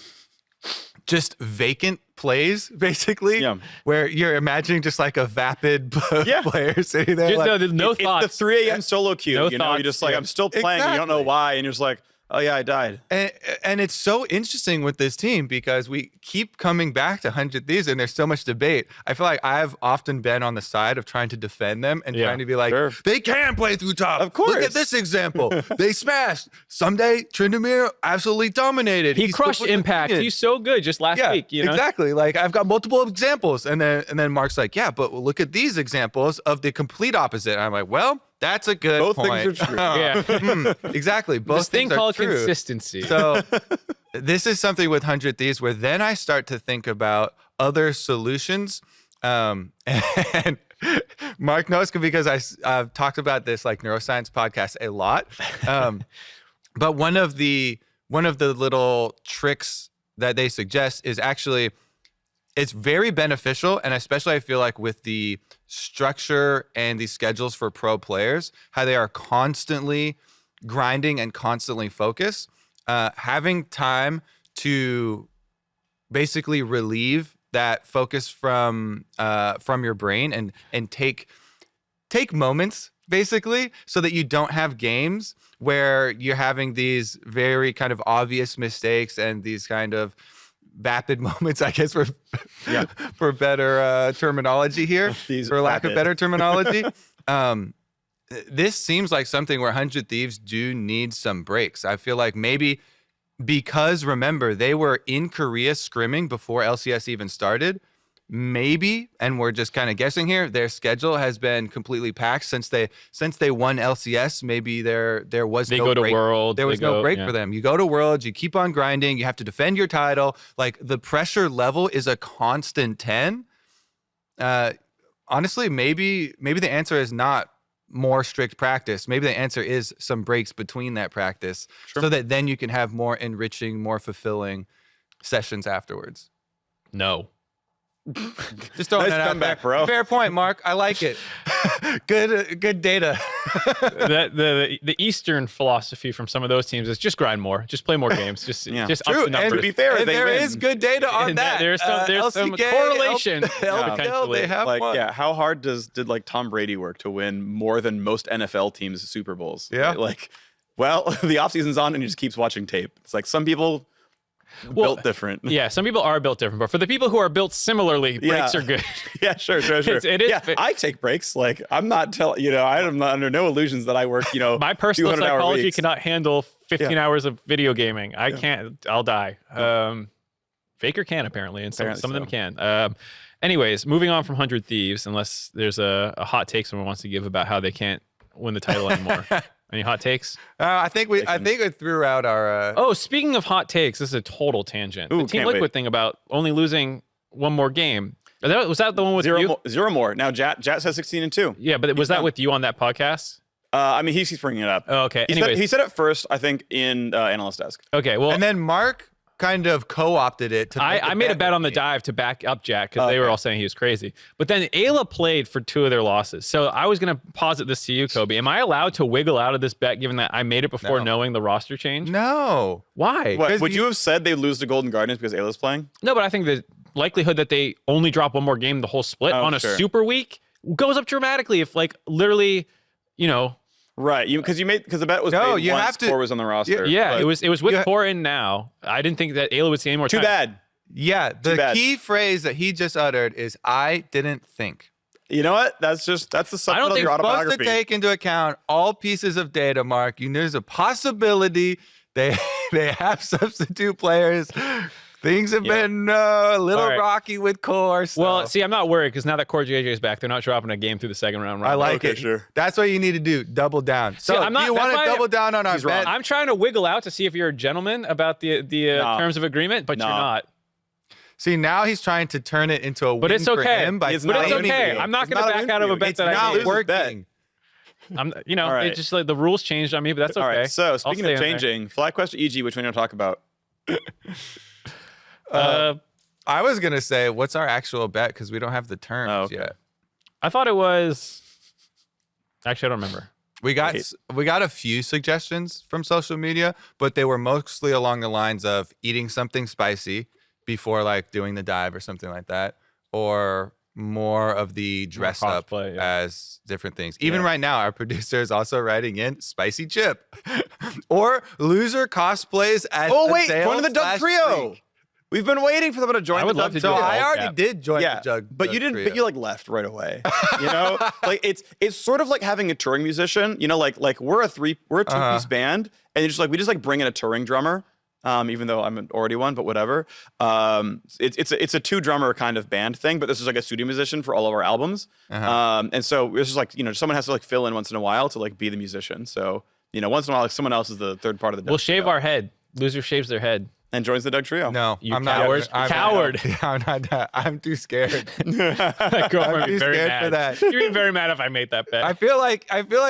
just vacant plays, basically, where you're imagining just like a vapid player sitting there. Just, like, no thoughts. It's the 3 a.m. solo queue. No you know, you're just like, I'm still playing. And you don't know why. And you're just like, oh, yeah, I died. And it's so interesting with this team because we keep coming back to 100 Thieves and there's so much debate. I feel like I've often been on the side of trying to defend them and trying to be like, they can play through top. Of course. Look at this example. They smashed. Someday, Tryndamere absolutely dominated. He crushed Impact. He's so good just last week. You know? Exactly. Like, I've got multiple examples. And then Mark's like, yeah, but look at these examples of the complete opposite. And I'm like, well, that's a good Both point. things are true. Exactly. Both this thing things called are true. consistency. So this is something with 100 Thieves where then I start to think about other solutions. And Mark knows because I've talked about this like neuroscience podcast a lot. But one of the little tricks that they suggest is actually it's very beneficial, and especially I feel like with the structure and the schedules for pro players, how they are constantly grinding and constantly focused, having time to basically relieve that focus from your brain and take moments basically so that you don't have games where you're having these very kind of obvious mistakes and these kind of vapid moments, I guess, for better terminology here, for lack of better terminology. This seems like something where 100 Thieves do need some breaks. I feel like maybe because, remember, they were in Korea scrimming before LCS even started. Maybe, and we're just kind of guessing here, their schedule has been completely packed since they won LCS. Maybe there was they no go to break. World. There was no break for them. You go to Worlds, you keep on grinding, you have to defend your title. Like the pressure level is a constant 10. Honestly, maybe the answer is not more strict practice. Maybe the answer is some breaks between that practice, so that then you can have more enriching, more fulfilling sessions afterwards. No. Just throwing that out there, bro. Fair point, Mark. I like it. Good data. the Eastern philosophy from some of those teams is just grind more, just play more games, just up the numbers. And to be fair, there is good data on that. There's some LCK, correlation. LPL, they have like, one. yeah, how hard did like Tom Brady work to win more than most NFL teams Super Bowls? Yeah. Like, well, the offseason's on and he just keeps watching tape. It's like some people built different. Yeah, some people are built different, but for the people who are built similarly, breaks are good. Yeah, sure. It is. Yeah, I take breaks. Like, I'm not I'm not under no illusions that I work, my personal psychology weeks. cannot handle 15 hours of video gaming. I can't. I'll die. Faker can apparently, and some of them can. Anyways, moving on from 100 Thieves, unless there's a hot take someone wants to give about how they can't win the title anymore. Any hot takes? I think we threw out our. Oh, speaking of hot takes, this is a total tangent. Ooh, the Team Liquid thing about only losing one more game. Was that the one with you? Zero more. Now, Jat says 16-2. Yeah, but was that with you on that podcast? I mean, he keeps bringing it up. Oh, okay. He said it first, I think, in Analyst Desk. Okay, well. And then Mark kind of co-opted it. I made a bet on the dive to back up Jack because they were all saying he was crazy. But then Eyla played for 2 of their losses. So I was going to posit this to you, Kobe. Am I allowed to wiggle out of this bet given that I made it before knowing the roster change? No. Why? Would you have said they lose to Golden Guardians because Ayla's playing? No, but I think the likelihood that they only drop one more game the whole split on a super week, goes up dramatically if like literally, Right, because the bet was No, made you once have to- Core was on the roster. yeah, but it was with Core in now. I didn't think that Eyla would see any more too time. bad. Yeah, the bad. key phrase that he just uttered is "I didn't think." You know what? That's the substance of You're your supposed autobiography. to take into account all pieces of data, Mark. There's a possibility they have substitute players. Things have been a little rocky with Core. So. Well, see, I'm not worried because now that CoreJJ is back, they're not dropping a game through the second round. I like Okay, it. sure. That's what you need to do. Double down. So I'm not- do you want to that's why- double down on our He's wrong. bet? I'm trying to wiggle out to see if you're a gentleman about the terms of agreement, but you're not. See, now he's trying to turn it into a win But it's for okay. him by It's But not it's a win for okay. you. I'm not It's going not to a back win out for of a you. bet It's that I not made. working. right. It's just like the rules changed on me, but that's okay. All right. So I'll speaking stay of in there. changing, FlyQuest or EG, which one are you going to talk about? I was gonna say, what's our actual bet? Because we don't have the terms yet. I thought it was. Actually, I don't remember. We got a few suggestions from social media, but they were mostly along the lines of eating something spicy before like doing the dive or something like that, or more of the dress up cosplay, as different things. Even right now, our producer is also writing in spicy chip or loser cosplays as join the Doug Trio. Phreak. We've been waiting for them to join. I would the love Doug to So do Trio. that. I already Yeah. did join the Doug. but you Doug didn't. Trio. But you like left right away. Like it's sort of like having a touring musician. Like we're a two-piece band, and we just bring in a touring drummer. Even though I'm already one, but whatever. It's a 2-drummer kind of band thing, but this is like a studio musician for all of our albums. And so it's just someone has to fill in once in a while to be the musician. So once in a while someone else is the third part of the. We'll shave our head. Loser shaves their head. And joins the Doug Trio. No, You I'm coward. not. Coward. I'm not. I'm too scared. My girlfriend would be too very scared mad. for that. You'd be very mad if I made that bet. I feel like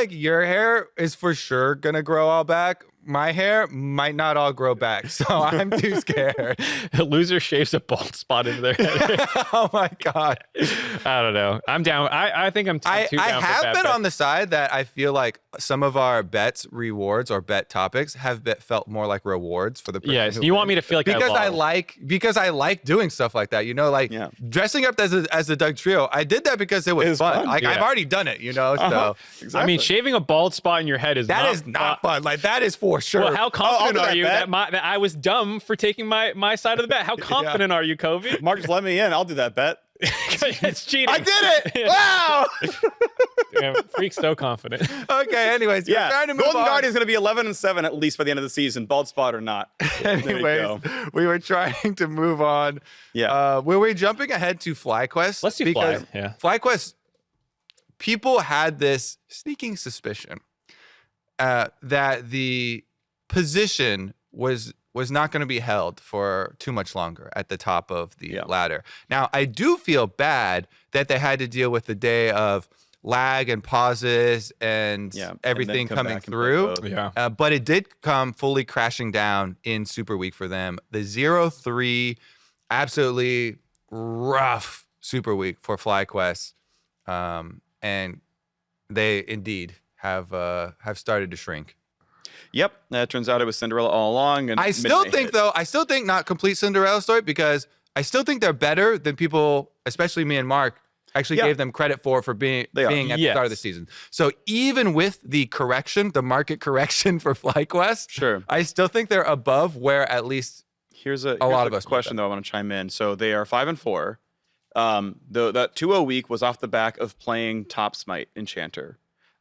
your hair is for sure gonna grow all back. My hair might not all grow back, so I'm too scared. A loser shaves a bald spot into their head. Oh my god! I don't know. I'm down. I think I'm too I down for have that been bet. on the side that I feel like some of our bets, rewards, or bet topics have felt more like rewards for the person. Yes, who you want wins. me to feel like because I I like doing stuff like that. Dressing up as a Doug Trio. I did that because it was fun. Like I've already done it. So Exactly. I mean, shaving a bald spot in your head is not fun. Like that is for sure. Well, how confident I'll do are that you bet. that I was dumb for taking my side of the bet? How confident are you, Kobe? Mark, just let me in. I'll do that bet. It's cheating. I did it! Wow! Damn, Phreak's so confident. Okay. Anyways, we're trying to move Golden on. Guardian's going to be 11-7 at least by the end of the season, bald spot or not. There you Anyways, go. we were trying to move on. Yeah. Were we jumping ahead to FlyQuest? Let's do because Fly. Yeah. FlyQuest, people had this sneaking suspicion that the position was not going to be held for too much longer at the top of the ladder. Now, I do feel bad that they had to deal with the day of lag and pauses and everything coming through. Yeah. But it did come fully crashing down in Super Week for them. The 0-3, absolutely rough Super Week for FlyQuest. And they indeed have started to shrink. Yep. It turns out it was Cinderella all along. And I still think not complete Cinderella story, because I still think they're better than people, especially me and Mark, actually gave them credit for being at the start of the season. So even with the market correction for FlyQuest, Sure. I still think they're above where at least Here's a lot of us question, though, I want to chime in. So they are 5-4. That 2-0 week was off the back of playing Top Smite Enchanter.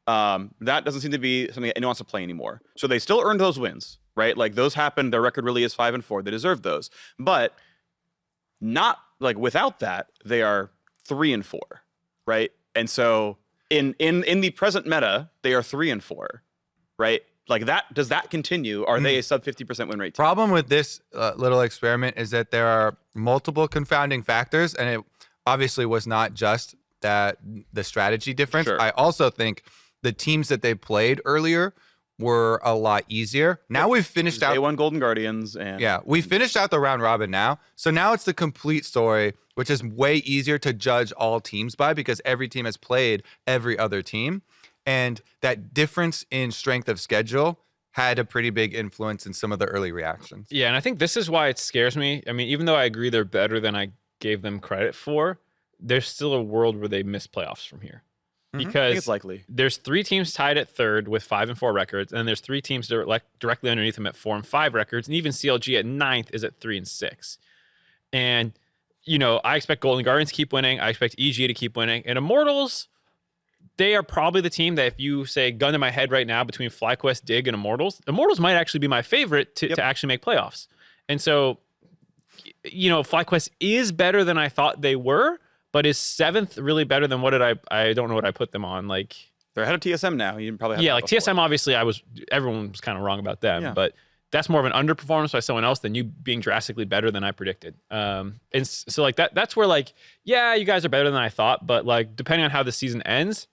That doesn't seem to be something anyone wants to play anymore. So they still earned those wins, right? Like those happened. Their record really is 5-4. They deserve those, but not without that, they are 3-4, right? And so in the present meta, they are 3-4, right? Like that, does that continue? Are they a sub 50% win rate team? Problem with this little experiment is that there are multiple confounding factors, and it obviously was not just that the strategy difference. Sure. I also think the teams that they played earlier were a lot easier. Now we've finished out. Day one Golden Guardians, and we finished out the round robin now. So now it's the complete story, which is way easier to judge all teams by because every team has played every other team. And that difference in strength of schedule had a pretty big influence in some of the early reactions. Yeah, and I think this is why it scares me. I mean, even though I agree they're better than I gave them credit for, there's still a world where they miss playoffs from here. I Because think it's likely. there's 3 teams tied at third with 5 and 4 records, and there's 3 teams directly underneath them at 4 and 5 records, and even CLG at 9th is at 3 and 6. And I expect Golden Guardians to keep winning. I expect EG to keep winning, and Immortals, they are probably the team that if you say gun to my head right now between FlyQuest, Dig, and Immortals might actually be my favorite to actually make playoffs. And so, FlyQuest is better than I thought they were. But is 7th really better than what did I don't know what I put them on. Like, they're ahead of TSM now. You probably have like TSM, obviously everyone was kind of wrong about them, but that's more of an underperformance by someone else than you being drastically better than I predicted. And so like that's where like, yeah, you guys are better than I thought, but like depending on how the season ends,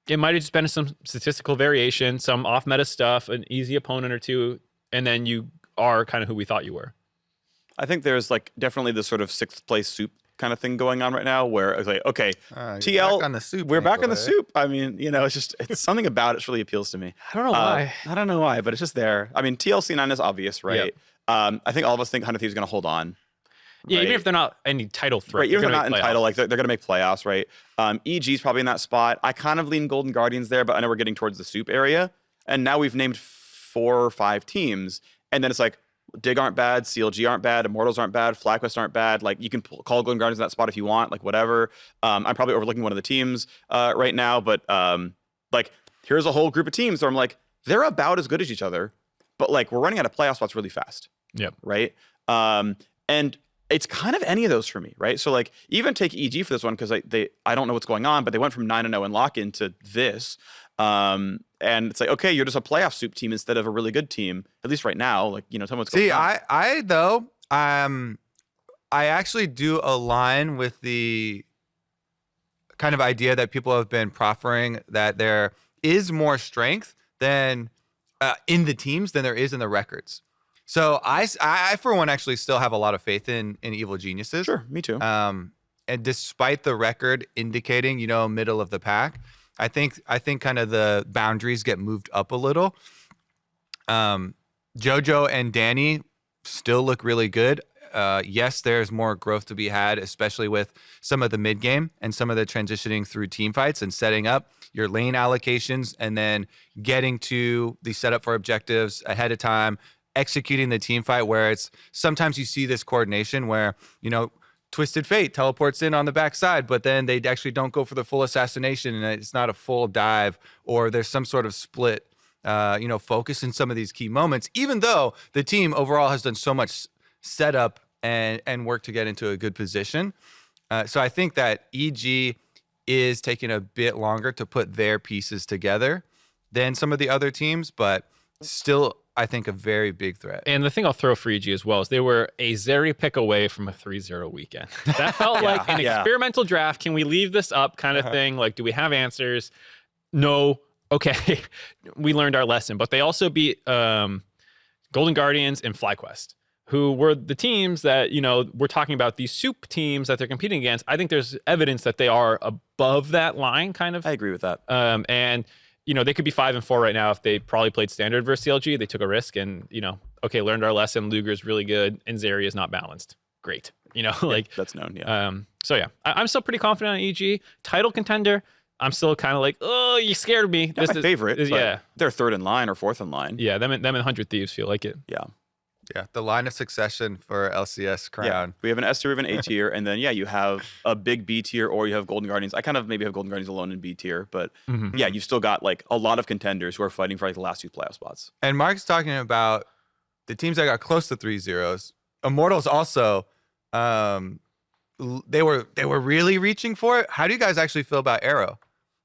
it might have just been some statistical variation, some off meta stuff, an easy opponent or two, and then you are kind of who we thought you were. I think there's like definitely this sort of 6th place soup kind of thing going on right now where it's like, okay, TL, back on the soup, we're back on the soup. I mean, it's something about it really appeals to me. I don't know why. I don't know why, but it's just there. I mean, TLC9 is obvious, right? Yep. I think all of us think Hunter Thieves is going to hold on. Yeah, right? Even if they're not any title threat. Right, even if they're not in title, like they're going to make playoffs, right? EG's probably in that spot. I kind of lean Golden Guardians there, but I know we're getting towards the soup area. And now we've named 4 or 5 teams. And then it's like, Dig aren't bad, CLG aren't bad, Immortals aren't bad, FlyQuest aren't bad. Like you can call Golden Guardians in that spot if you want, like whatever. I'm probably overlooking one of the teams right now, but like here's a whole group of teams where I'm like, they're about as good as each other, but like we're running out of playoff spots really fast. Yep. Right. And it's kind of any of those for me, right? So like even take EG for this one because I don't know what's going on, but they went from 9-0 in lock-in to this. And it's like, okay, you're just a playoff soup team instead of a really good team, at least right now. Like, tell me what's going on. I actually do align with the kind of idea that people have been proffering that there is more strength than in the teams than there is in the records. So I for one, actually still have a lot of faith in Evil Geniuses. Sure, me too. And despite the record indicating, middle of the pack, I think kind of the boundaries get moved up a little. JoJo and Danny still look really good. Yes, there's more growth to be had, especially with some of the mid game and some of the transitioning through team fights and setting up your lane allocations and then getting to the setup for objectives ahead of time, executing the team fight where it's sometimes you see this coordination where, Twisted Fate teleports in on the backside, but then they actually don't go for the full assassination and it's not a full dive, or there's some sort of split, focus in some of these key moments, even though the team overall has done so much setup and work to get into a good position. So I think that EG is taking a bit longer to put their pieces together than some of the other teams, but still I think a very big threat. And the thing I'll throw for EG as well is they were a Zeri pick away from a 3-0 weekend. That felt like an experimental draft. Can we leave this up kind of thing? Like, do we have answers? No. Okay. We learned our lesson. But they also beat Golden Guardians and FlyQuest, who were the teams that, we're talking about these soup teams that they're competing against. I think there's evidence that they are above that line kind of. I agree with that. And they could be 5 and 4 right now if they probably played standard versus CLG. They took a risk and, learned our lesson. Luger's really good and Zeri is not balanced. Great. That's known. Yeah. So yeah, I'm still pretty confident on EG. Title contender. I'm still kind of like, oh, you scared me. This is my favorite. They're 3rd in line or 4th in line. Yeah. Them and 100 Thieves feel like it. Yeah. Yeah, the line of succession for LCS crown. Yeah. We have an S tier, we have an A tier, and then you have a big B tier, or you have Golden Guardians. I kind of maybe have Golden Guardians alone in B tier, but you've still got like a lot of contenders who are fighting for like the last 2 playoff spots. And Mark's talking about the teams that got close to 3-0s. Immortals also, they were really reaching for it. How do you guys actually feel about Arrow?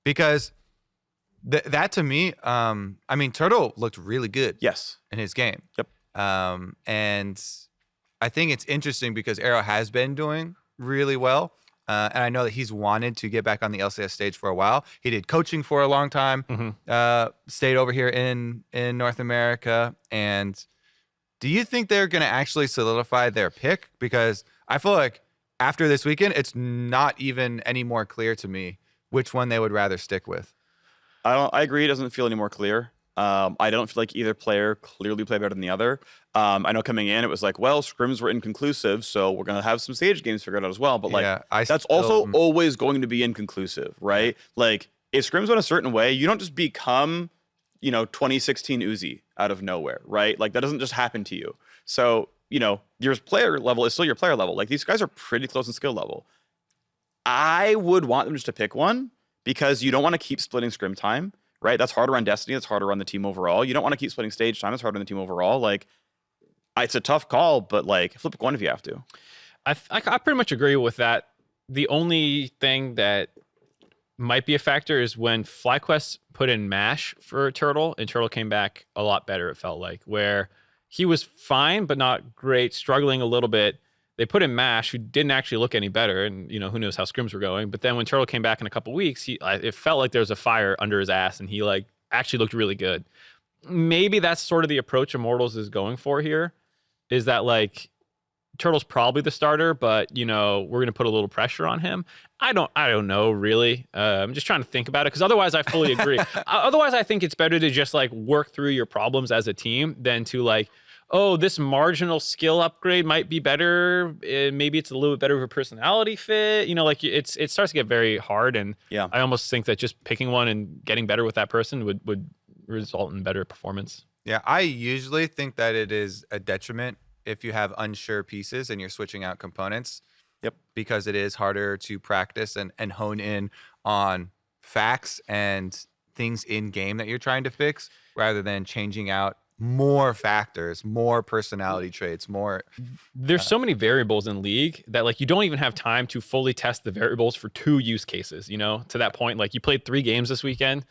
Because that to me, Turtle looked really good. Yes, in his game. Yep. And I think it's interesting because Arrow has been doing really well. And I know that he's wanted to get back on the LCS stage for a while. He did coaching for a long time, stayed over here in North America. And do you think they're going to actually solidify their pick? Because I feel like after this weekend, it's not even any more clear to me which one they would rather stick with. I agree. It doesn't feel any more clear. I don't feel like either player clearly played better than the other. I know coming in, it was like, well, scrims were inconclusive, so we're going to have some stage games figured out as well. But like, that's also always going to be inconclusive, right? Like, if scrims went a certain way, you don't just become, 2016 Uzi out of nowhere, right? Like, that doesn't just happen to you. So, your player level is still your player level. Like, these guys are pretty close in skill level. I would want them just to pick one because you don't want to keep splitting scrim time. Right, that's harder on Destiny. That's harder on the team overall. You don't want to keep splitting stage time. It's harder on the team overall. Like, it's a tough call, but like, flip a coin if you have to. I pretty much agree with that. The only thing that might be a factor is when FlyQuest put in Mash for Turtle, and Turtle came back a lot better. It felt like where he was fine but not great, struggling a little bit. They put in Mash, who didn't actually look any better, and who knows how scrims were going. But then when Turtle came back in a couple weeks, it felt like there was a fire under his ass, and he like actually looked really good. Maybe that's sort of the approach Immortals is going for here, is that like Turtle's probably the starter, but we're gonna put a little pressure on him. I don't know really. I'm just trying to think about it because otherwise I fully agree. Otherwise I think it's better to just like work through your problems as a team than to like, oh, this marginal skill upgrade might be better. Maybe it's a little bit better of a personality fit. Like it starts to get very hard. And I almost think that just picking one and getting better with that person would result in better performance. Yeah, I usually think that it is a detriment if you have unsure pieces and you're switching out components. Yep. Because it is harder to practice and hone in on facts and things in game that you're trying to fix rather than changing out more factors, more personality traits, more. There's so many variables in League that like you don't even have time to fully test the variables for 2 use cases, to that point. Like you played 3 games this weekend,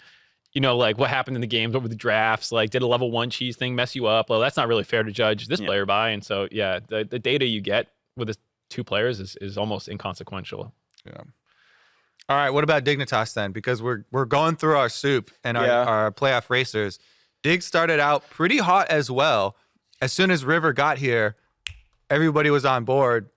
like what happened in the games over the drafts, like did a level 1 cheese thing mess you up? Well, that's not really fair to judge this player by. And so, the data you get with the 2 players is almost inconsequential. Yeah. All right. What about Dignitas then? Because we're going through our soup and our playoff racers. Dig started out pretty hot as well. As soon as River got here, everybody was on board.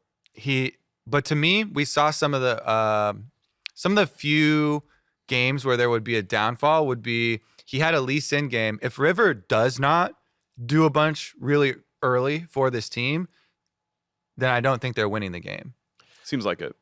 But to me, we saw some of the few games where there would be a downfall would be he had a Lee Sin game. If River does not do a bunch really early for this team, then I don't think they're winning the game. Seems like it.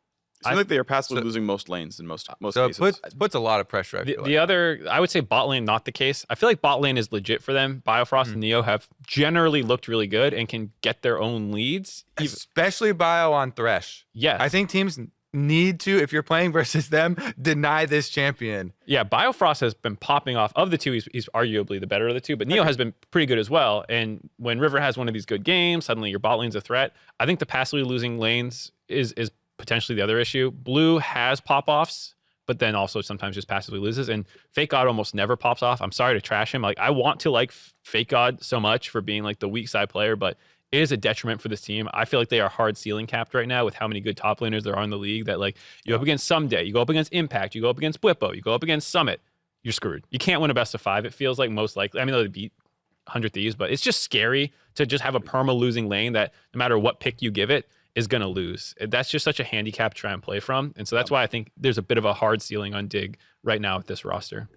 Seems like they are passively losing most lanes in most cases. It puts a lot of pressure. The other, I would say bot lane, not the case. I feel like bot lane is legit for them. Biofrost and Neo have generally looked really good and can get their own leads. Especially Bio on Thresh. Yes. I think teams need to, if you're playing versus them, deny this champion. Yeah, Biofrost has been popping off. Of the 2, he's arguably the better of the 2, but Neo has been pretty good as well. And when River has one of these good games, suddenly your bot lane's a threat. I think the passively losing lanes is potentially the other issue. Blue has pop-offs, but then also sometimes just passively loses. And Fake God almost never pops off. I'm sorry to trash him. Like, I want to like Fake God so much for being like the weak side player, but it is a detriment for this team. I feel like they are hard ceiling capped right now with how many good top laners there are in the league that like you go up against Someday, you go up against Impact, you go up against Whippo, you go up against Summit, you're screwed. You can't win a best of 5. It feels like most likely. I mean, they beat 100 Thieves, but it's just scary to just have a perma losing lane that no matter what pick you give it, is going to lose. That's just such a handicap to try and play from. And so that's why I think there's a bit of a hard ceiling on Dig right now with this roster.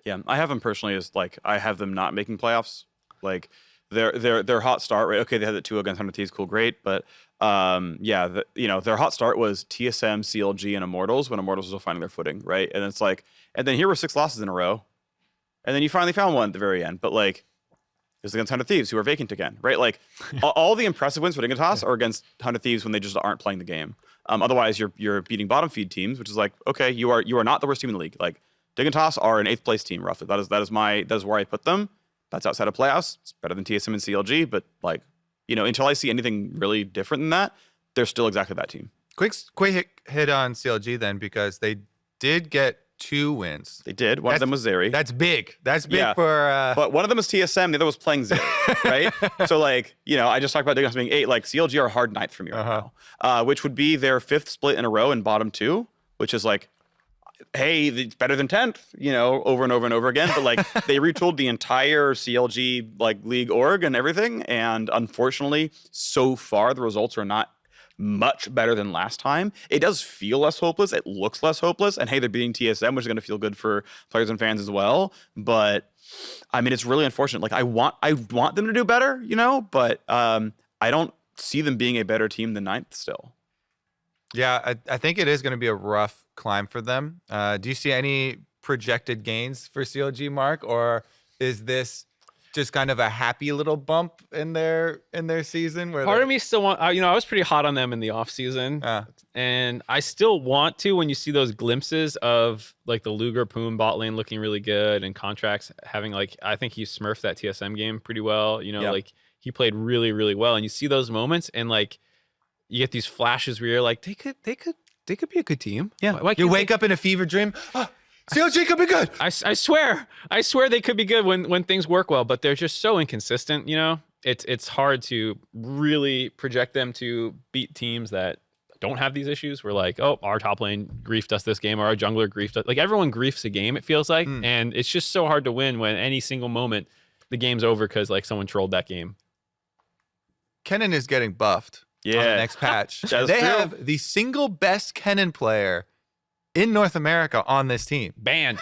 Yeah, I have them personally as like, I have them not making playoffs. Like their hot start, right? Okay, they had the 2 against 100 Thieves, cool, great. But their hot start was TSM, CLG, and Immortals when Immortals was still finding their footing, right? And it's like, and then here were 6 losses in a row. And then you finally found one at the very end. But like, it was against 100 Thieves, who are vacant again, right? Like, all the impressive wins for Dignitas are against 100 Thieves when they just aren't playing the game. Otherwise, you're beating bottom feed teams, which is like, okay, you are not the worst team in the league. Like, Dignitas are an 8th place team, roughly. That is where I put them. That's outside of playoffs. It's better than TSM and CLG, but like, until I see anything really different than that, they're still exactly that team. Quick hit on CLG then, because they did get 2 wins. They did. One of them was Zeri. That's big. That's big for... But one of them was TSM. The other was playing Zeri, right? So, like, I just talked about Dignitas being 8. Like, CLG are hard 9th for me right now, which would be their 5th split in a row in bottom 2, which is like, hey, it's better than 10th, over and over and over again. But, like, they retooled the entire CLG, like, league org and everything. And unfortunately, so far, the results are not much better than last time. It does feel less hopeless. It looks less hopeless. And hey, they're beating TSM, which is going to feel good for players and fans as well. But I mean, it's really unfortunate. Like I want them to do better, but I don't see them being a better team than 9th still. Yeah, I think it is going to be a rough climb for them. Do you see any projected gains for CLG, Mark, or is this just kind of a happy little bump in their season? Where part of me still want, I was pretty hot on them in the off season, and I still want to when you see those glimpses of like the Luger Poom bot lane looking really good and contracts having I think he smurfed that TSM game pretty well. Like he played really, really well, and you see those moments and like you get these flashes where you're like, they could be a good team. Yeah, you wake up in a fever dream. CLG could be good. I swear they could be good when things work well, but they're just so inconsistent. It's hard to really project them to beat teams that don't have these issues. We're like, oh, our top lane griefed us this game, or our jungler griefed us. Like everyone griefs a game, it feels like, and it's just so hard to win when any single moment the game's over because like someone trolled that game. Kennen is getting buffed. On the next patch. They have the single best Kennen player in North America on this team. Banned.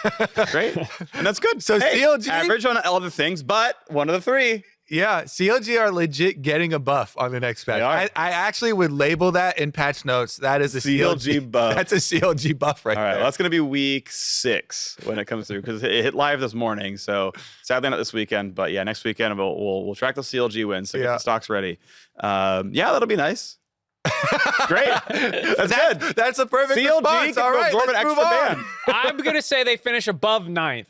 Great. And that's good. So CLG average on all the things, but one of the 3. Yeah, CLG are legit getting a buff on the next patch. I actually would label that in patch notes. That is a CLG buff. That's a CLG buff right there. All right, there. well, that's going to be week 6 when it comes through because it hit live this morning. So sadly not this weekend, but yeah, next weekend we'll track the CLG wins. So get the stocks ready. That'll be nice. Great. That's good. That's a perfect CLG response. All right, let's move on. I'm going to say they finish above 9th.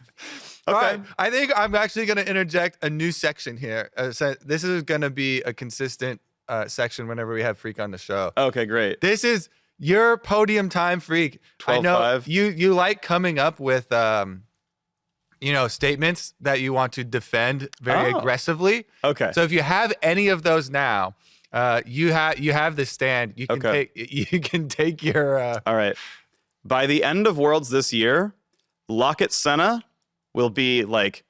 Okay. All right. I think I'm actually going to interject a new section here. So this is going to be a consistent section whenever we have Phreak on the show. Okay, great. This is your podium time, Phreak. 12-5. I know you like coming up with statements that you want to defend very aggressively. Okay. So if you have any of those now, you have the stand. You can take your. All right. By the end of Worlds this year, Locket Senna will be like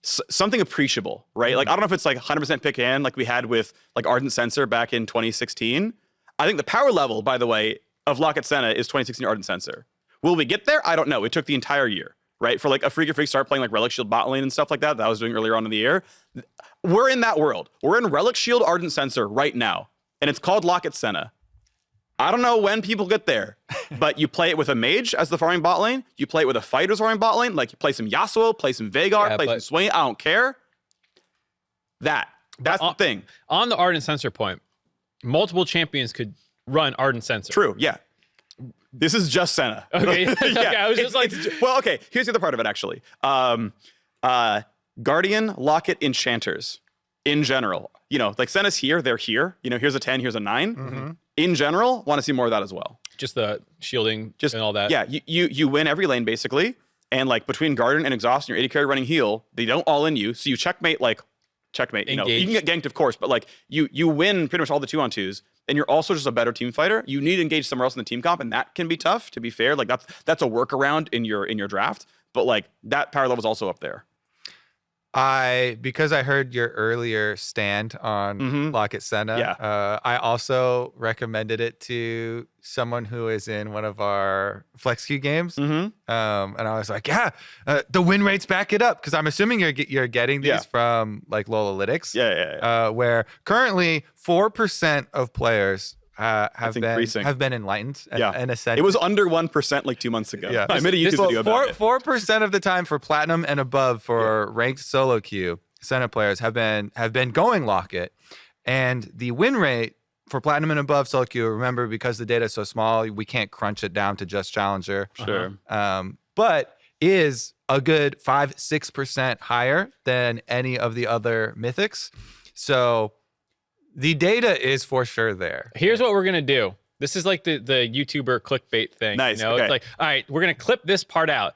something appreciable, right? Like, I don't know if it's like 100% pick in like we had with like Ardent Sensor back in 2016. I think the power level, by the way, of Locket Senna is 2016 Ardent Sensor. Will we get there? I don't know. It took the entire year, right? For like a Phreak start playing like Relic Shield bot lane and stuff like that I was doing earlier on in the year. We're in that world. We're in Relic Shield Ardent Sensor right now, and it's called Locket Senna. I don't know when people get there, but you play it with a mage as the farming bot lane. You play it with a fighter as farming bot lane. Like you play some Yasuo, play some Veigar, play some Swain. I don't care. That's the thing. On the Ardent Sensor point, multiple champions could run Ardent Sensor. True, yeah. This is just Senna. Okay, I was just like... Well, okay, here's the other part of it, actually. Guardian, Locket, Enchanters, in general. Like Senna's here, they're here. Here's a 10, here's a 9. Mm-hmm. In general, want to see more of that as well. Just the shielding and all that. Yeah, you win every lane, basically. And, like, between Guardian and Exhaust and your AD carry running heal, they don't all in you. So you checkmate. Engage. You can get ganked, of course, but, like, you win pretty much all the 2-on-2s. And you're also just a better team fighter. You need to engage somewhere else in the team comp, and that can be tough, to be fair. Like, that's a workaround in your draft. But, like, that power level is also up there. Because I heard your earlier stand on Locket Senna, I also recommended it to someone who is in one of our flex queue games. And I was like, the win rates back it up, because I'm assuming you're getting these from like Lolalytics. Where currently 4% of players have been enlightened and ascended. It was under 1% like 2 months ago. Yeah. I made a YouTube video about it. 4% of the time for platinum and above for ranked solo queue Senna players have been going Locket, and the win rate for platinum and above solo queue, remember, because the data is so small, we can't crunch it down to just challenger. Sure. But is a good 5-6% higher than any of the other mythics. So the data is for sure there. Here's what we're going to do. This is like the YouTuber clickbait thing. Nice. Okay. It's like, all right, we're going to clip this part out.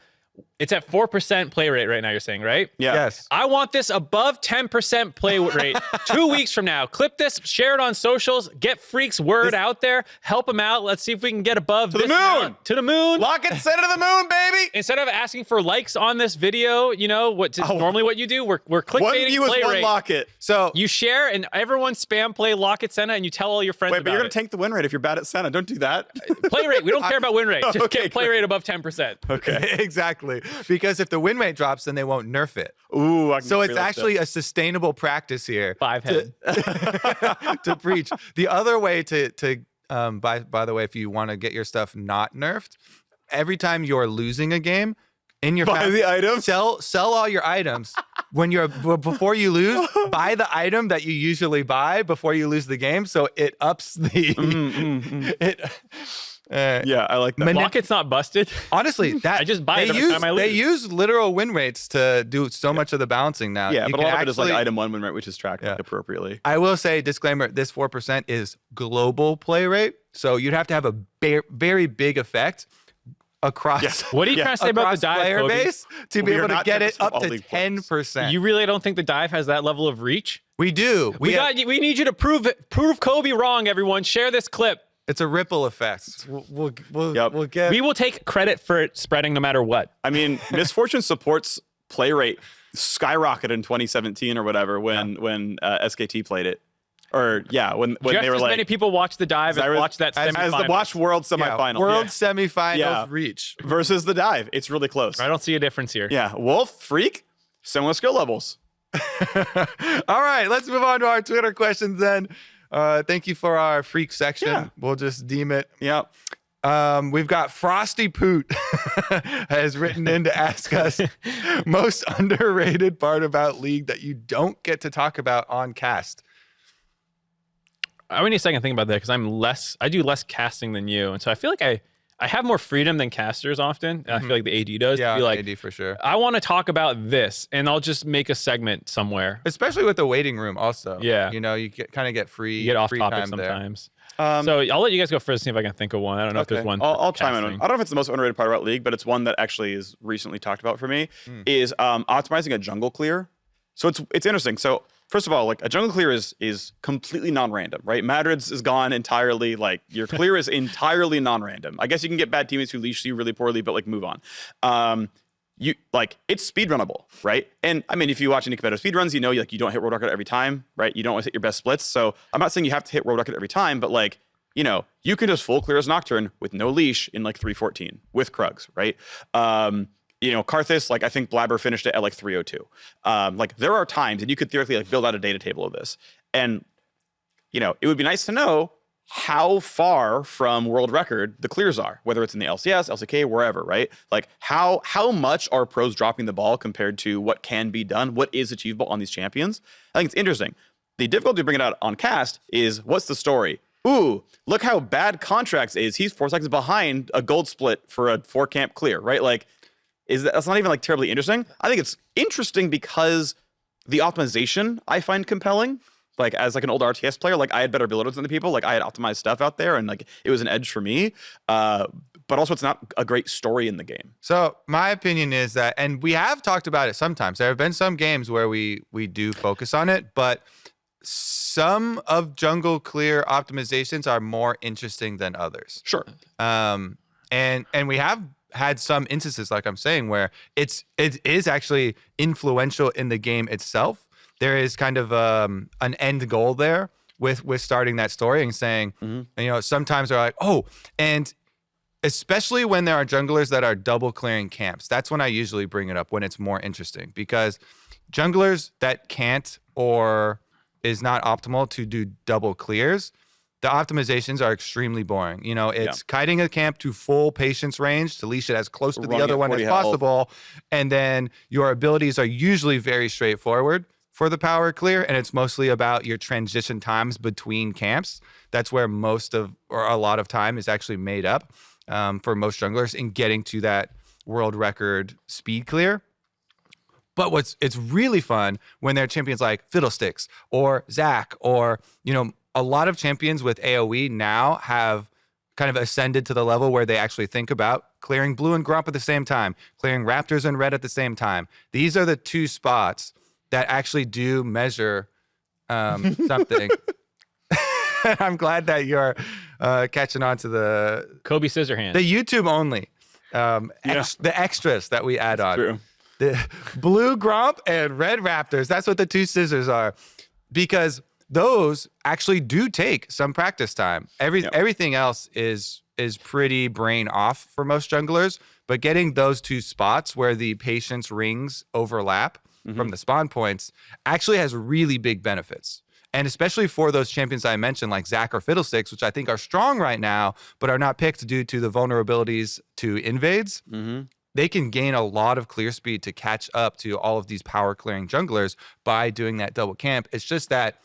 It's at 4% play rate right now, you're saying, right? Yeah. Yes. I want this above 10% play rate 2 weeks from now. Clip this, share it on socials, get Phreak's word out there, help him out. Let's see if we can get above To the this moon. amount. To the moon. Locket Senna to the moon, baby. Instead of asking for likes on this video, you know, normally what you do, we're One clickbaiting view is play one rate. locket. So You share and everyone spam play Locket Senna and you tell all your friends Wait, about but you're it. gonna tank the win rate if you're bad at Senna. Don't do that. Play rate. We don't care about win rate. Just Okay, get play great. rate above 10%. Okay. exactly. Because if the win rate drops, then they won't nerf it. Ooh. I can So get it's real actually a sustainable practice here 5 head. to preach. The other way by the way, if you want to get your stuff not nerfed, every time you're losing a game in your Buy the item. sell all your items. Before you lose, buy the item that you usually buy before you lose the game, so it ups the it. Yeah, I like that. Locket's not busted. Honestly, that I just buy it every time I lose. They use literal win rates to do so much of the balancing now. Yeah, You but a can lot of it is like actually- item 1 win rate, which is tracked like, appropriately. I will say, disclaimer, this 4% is global play rate. So you'd have to have a very big effect across, What are you trying to say about the across dive, player Kobe? base to be We are able to not get it members of up all to league players. 10%. You really don't think the dive has that level of reach? We do. We need you to prove Kobe wrong, everyone. Share this clip. It's a ripple effect. We'll get. We will take credit for it spreading no matter what. I mean, Misfortune supports play rate skyrocketed in 2017 or whatever when SKT played it. Or when Just they were as like many people watch the dive and watch that as semifinal. the Watch World semifinal. World Yeah. semifinals Yeah. reach. Versus the dive. It's really close. I don't see a difference here. Yeah. Wolf, Phreak, similar skill levels. All right, let's move on to our Twitter questions then. Thank you for our Phreak section. Yeah. We'll just deem it. Yeah. We've got Frosty Poot has written in to ask us most underrated part about League that you don't get to talk about on cast. I need a second to think about that because I do less casting than you. And so I feel like I have more freedom than casters often. And I feel like the AD does. Yeah, to be like, AD for sure. I want to talk about this and I'll just make a segment somewhere. Especially with the waiting room also. Yeah. You know, you kind of get free You get off free topic time there. sometimes. So I'll let you guys go first, see if I can think of one. I don't know if there's one. I'll for chime in. I casting. don't know if it's the most underrated part about League, but it's one that actually is recently talked about for me. Is optimizing a jungle clear. So it's interesting. So first of all, like a jungle clear is completely non-random, right? Madrid's is gone entirely. Like your clear is entirely non-random. I guess you can get bad teammates who leash you really poorly, but like move on. You like it's speedrunnable, right? And I mean, if you watch any competitive speedruns, you know you don't hit world record every time, right? You don't always hit your best splits. So I'm not saying you have to hit world record every time, but like, you know, you can just full clear as Nocturne with no leash in like 3:14 with Krugs, right? You know, Karthus, like I think Blabber finished it at like 3:02. Like there are times, and you could theoretically like build out a data table of this. And, you know, it would be nice to know how far from world record the clears are, whether it's in the LCS, LCK, wherever, right? Like how much are pros dropping the ball compared to what can be done, what is achievable on these champions? I think it's interesting. The difficulty of bringing it out on cast is what's the story? Ooh, look how bad Contracts is. He's 4 seconds behind a gold split for a 4-camp clear, right? Like, that's not even like terribly interesting. I think it's interesting because the optimization I find compelling. Like as like an old RTS player, like I had better builders than the people. Like I had optimized stuff out there, and like it was an edge for me. But also, it's not a great story in the game. So my opinion is that, and we have talked about it sometimes. There have been some games where we do focus on it, but some of jungle clear optimizations are more interesting than others. Sure. And we have had some instances, like I'm saying, where it is actually influential in the game itself. There is kind of an end goal there with starting that story and saying, you know, sometimes they're like, oh, and especially when there are junglers that are double clearing camps. That's when I usually bring it up, when it's more interesting, because junglers that can't or is not optimal to do double clears, the optimizations are extremely boring. You know, it's kiting a camp to full patience range to leash it as close to the other one as possible. And then your abilities are usually very straightforward for the power clear, and it's mostly about your transition times between camps. That's where most of, or a lot of time is actually made up for most junglers in getting to that world record speed clear. But it's really fun when there are champions like Fiddlesticks or Zac, or, you know, a lot of champions with AoE now have kind of ascended to the level where they actually think about clearing blue and grump at the same time, clearing raptors and red at the same time. These are the two spots that actually do measure something. I'm glad that you're catching on to the Kobe Scissorhands. The YouTube only. The extras that we add on. True. The blue grump and red raptors. That's what the two scissors are. Because those actually do take some practice time. Everything else is pretty brain off for most junglers, but getting those two spots where the patience rings overlap from the spawn points actually has really big benefits. And especially for those champions I mentioned, like Zac or Fiddlesticks, which I think are strong right now, but are not picked due to the vulnerabilities to invades, they can gain a lot of clear speed to catch up to all of these power clearing junglers by doing that double camp. It's just that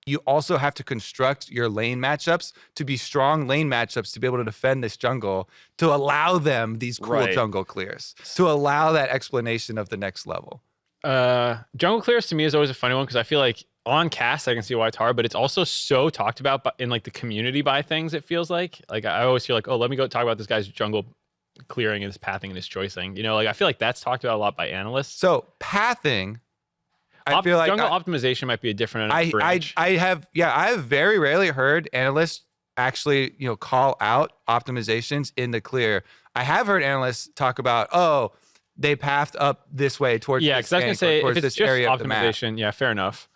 you also have to construct your lane matchups to be strong lane matchups to be able to defend this jungle, to allow them these cool jungle clears, to allow that explanation of the next level. Jungle clears to me is always a funny one because I feel like on cast I can see why it's hard, but it's also so talked about in like the community by things. It feels like I always feel like, oh, let me go talk about this guy's jungle clearing and his pathing and his choicing. You know, like I feel like that's talked about a lot by analysts. So pathing. I feel like jungle optimization might be a different branch. I have very rarely heard analysts actually, call out optimizations in the clear. I have heard analysts talk about, oh, they pathed up this way towards because I was gonna say if it's just optimization, yeah, fair enough.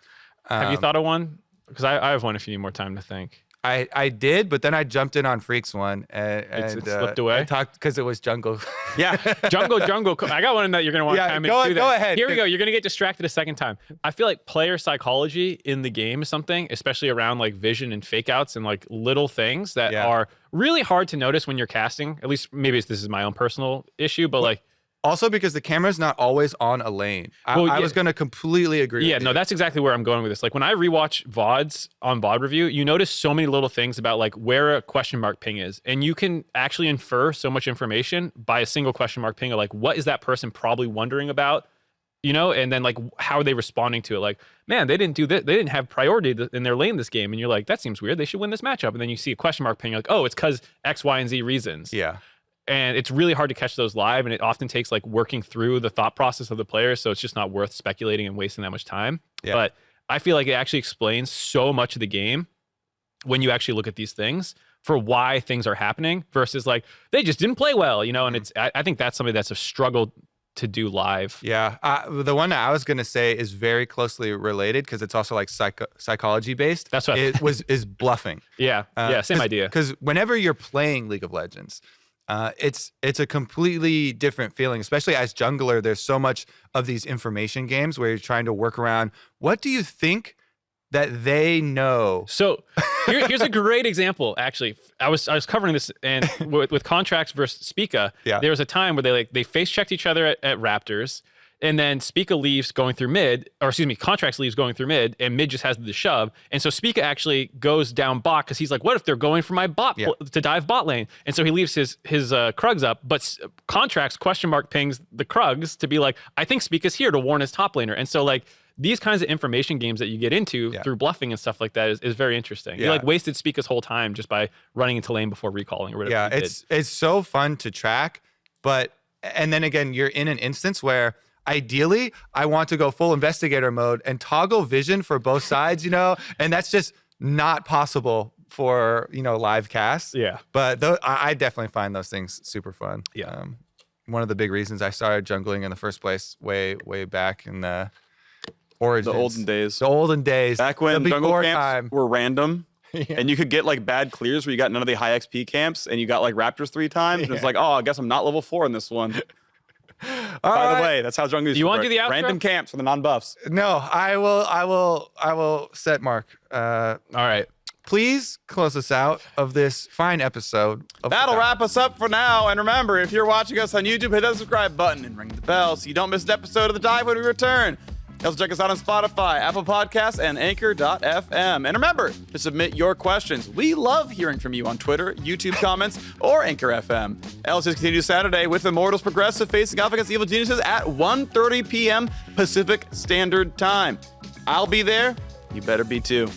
Have you thought of one? Because I have one if you need more time to think. I did, but then I jumped in on Phreak's one and it slipped away. I talked because it was jungle. Yeah, jungle. I got one that you're gonna want to time into. Go ahead. Here we go. You're gonna get distracted a second time. I feel like player psychology in the game is something, especially around like vision and fake outs and like little things that are really hard to notice when you're casting. At least maybe this is my own personal issue, but like. Also, because the camera's not always on a lane. I was going to completely agree with you. No, that's exactly where I'm going with this. Like, when I rewatch VODs on VOD review, you notice so many little things about, like, where a question mark ping is. And you can actually infer so much information by a single question mark ping of, like, what is that person probably wondering about? And then, like, how are they responding to it? Like, man, they didn't do this. They didn't have priority in their lane this game. And you're like, that seems weird. They should win this matchup. And then you see a question mark ping. You're like, oh, it's because X, Y, and Z reasons. Yeah. And it's really hard to catch those live, and it often takes like working through the thought process of the players, so it's just not worth speculating and wasting that much time. Yeah. But I feel like it actually explains so much of the game when you actually look at these things for why things are happening versus like they just didn't play well, and it's I think that's something that's a struggle to do live. Yeah. The one that I was going to say is very closely related because it's also like psychology based. That's what is bluffing. Yeah. Same idea. Because whenever you're playing League of Legends, it's a completely different feeling, especially as jungler. There's so much of these information games where you're trying to work around. What do you think that they know? So here's a great example. Actually, I was covering this and with Contracts versus Spica. Yeah. There was a time where they face checked each other at Raptors. And then Spica leaves going through mid, or excuse me, Contracts leaves going through mid, and mid just has the shove. And so Spica actually goes down bot because he's like, what if they're going for my bot to dive bot lane? And so he leaves his Krugs up, but Contracts question mark pings the Krugs to be like, I think Spica's here to warn his top laner. And so like these kinds of information games that you get into through bluffing and stuff like that is very interesting. You like wasted Spica's whole time just by running into lane before recalling or whatever. Yeah, it's so fun to track, and then again, you're in an instance where ideally, I want to go full investigator mode and toggle vision for both sides, and that's just not possible for, live casts. Yeah. But I definitely find those things super fun. Yeah. One of the big reasons I started jungling in the first place way back in the origins. The olden days. The olden days. Back when jungle camps time were random. Yeah. And you could get like bad clears where you got none of the high XP camps and you got like Raptors 3 times. And it's like, oh, I guess I'm not level 4 in this one. By the way, that's how jungle. You want to do the outro? Random camps for the non-buffs. No, I will set Mark. All right. Please close us out of this fine episode. That'll wrap us up for now. And remember, if you're watching us on YouTube, hit that subscribe button and ring the bell so you don't miss an episode of The Dive when we return. Also check us out on Spotify, Apple Podcasts, and Anchor.fm. And remember to submit your questions. We love hearing from you on Twitter, YouTube comments, or Anchor FM. LCS continues Saturday with Immortals Progressive facing off against Evil Geniuses at 1:30 p.m. Pacific Standard Time. I'll be there. You better be too.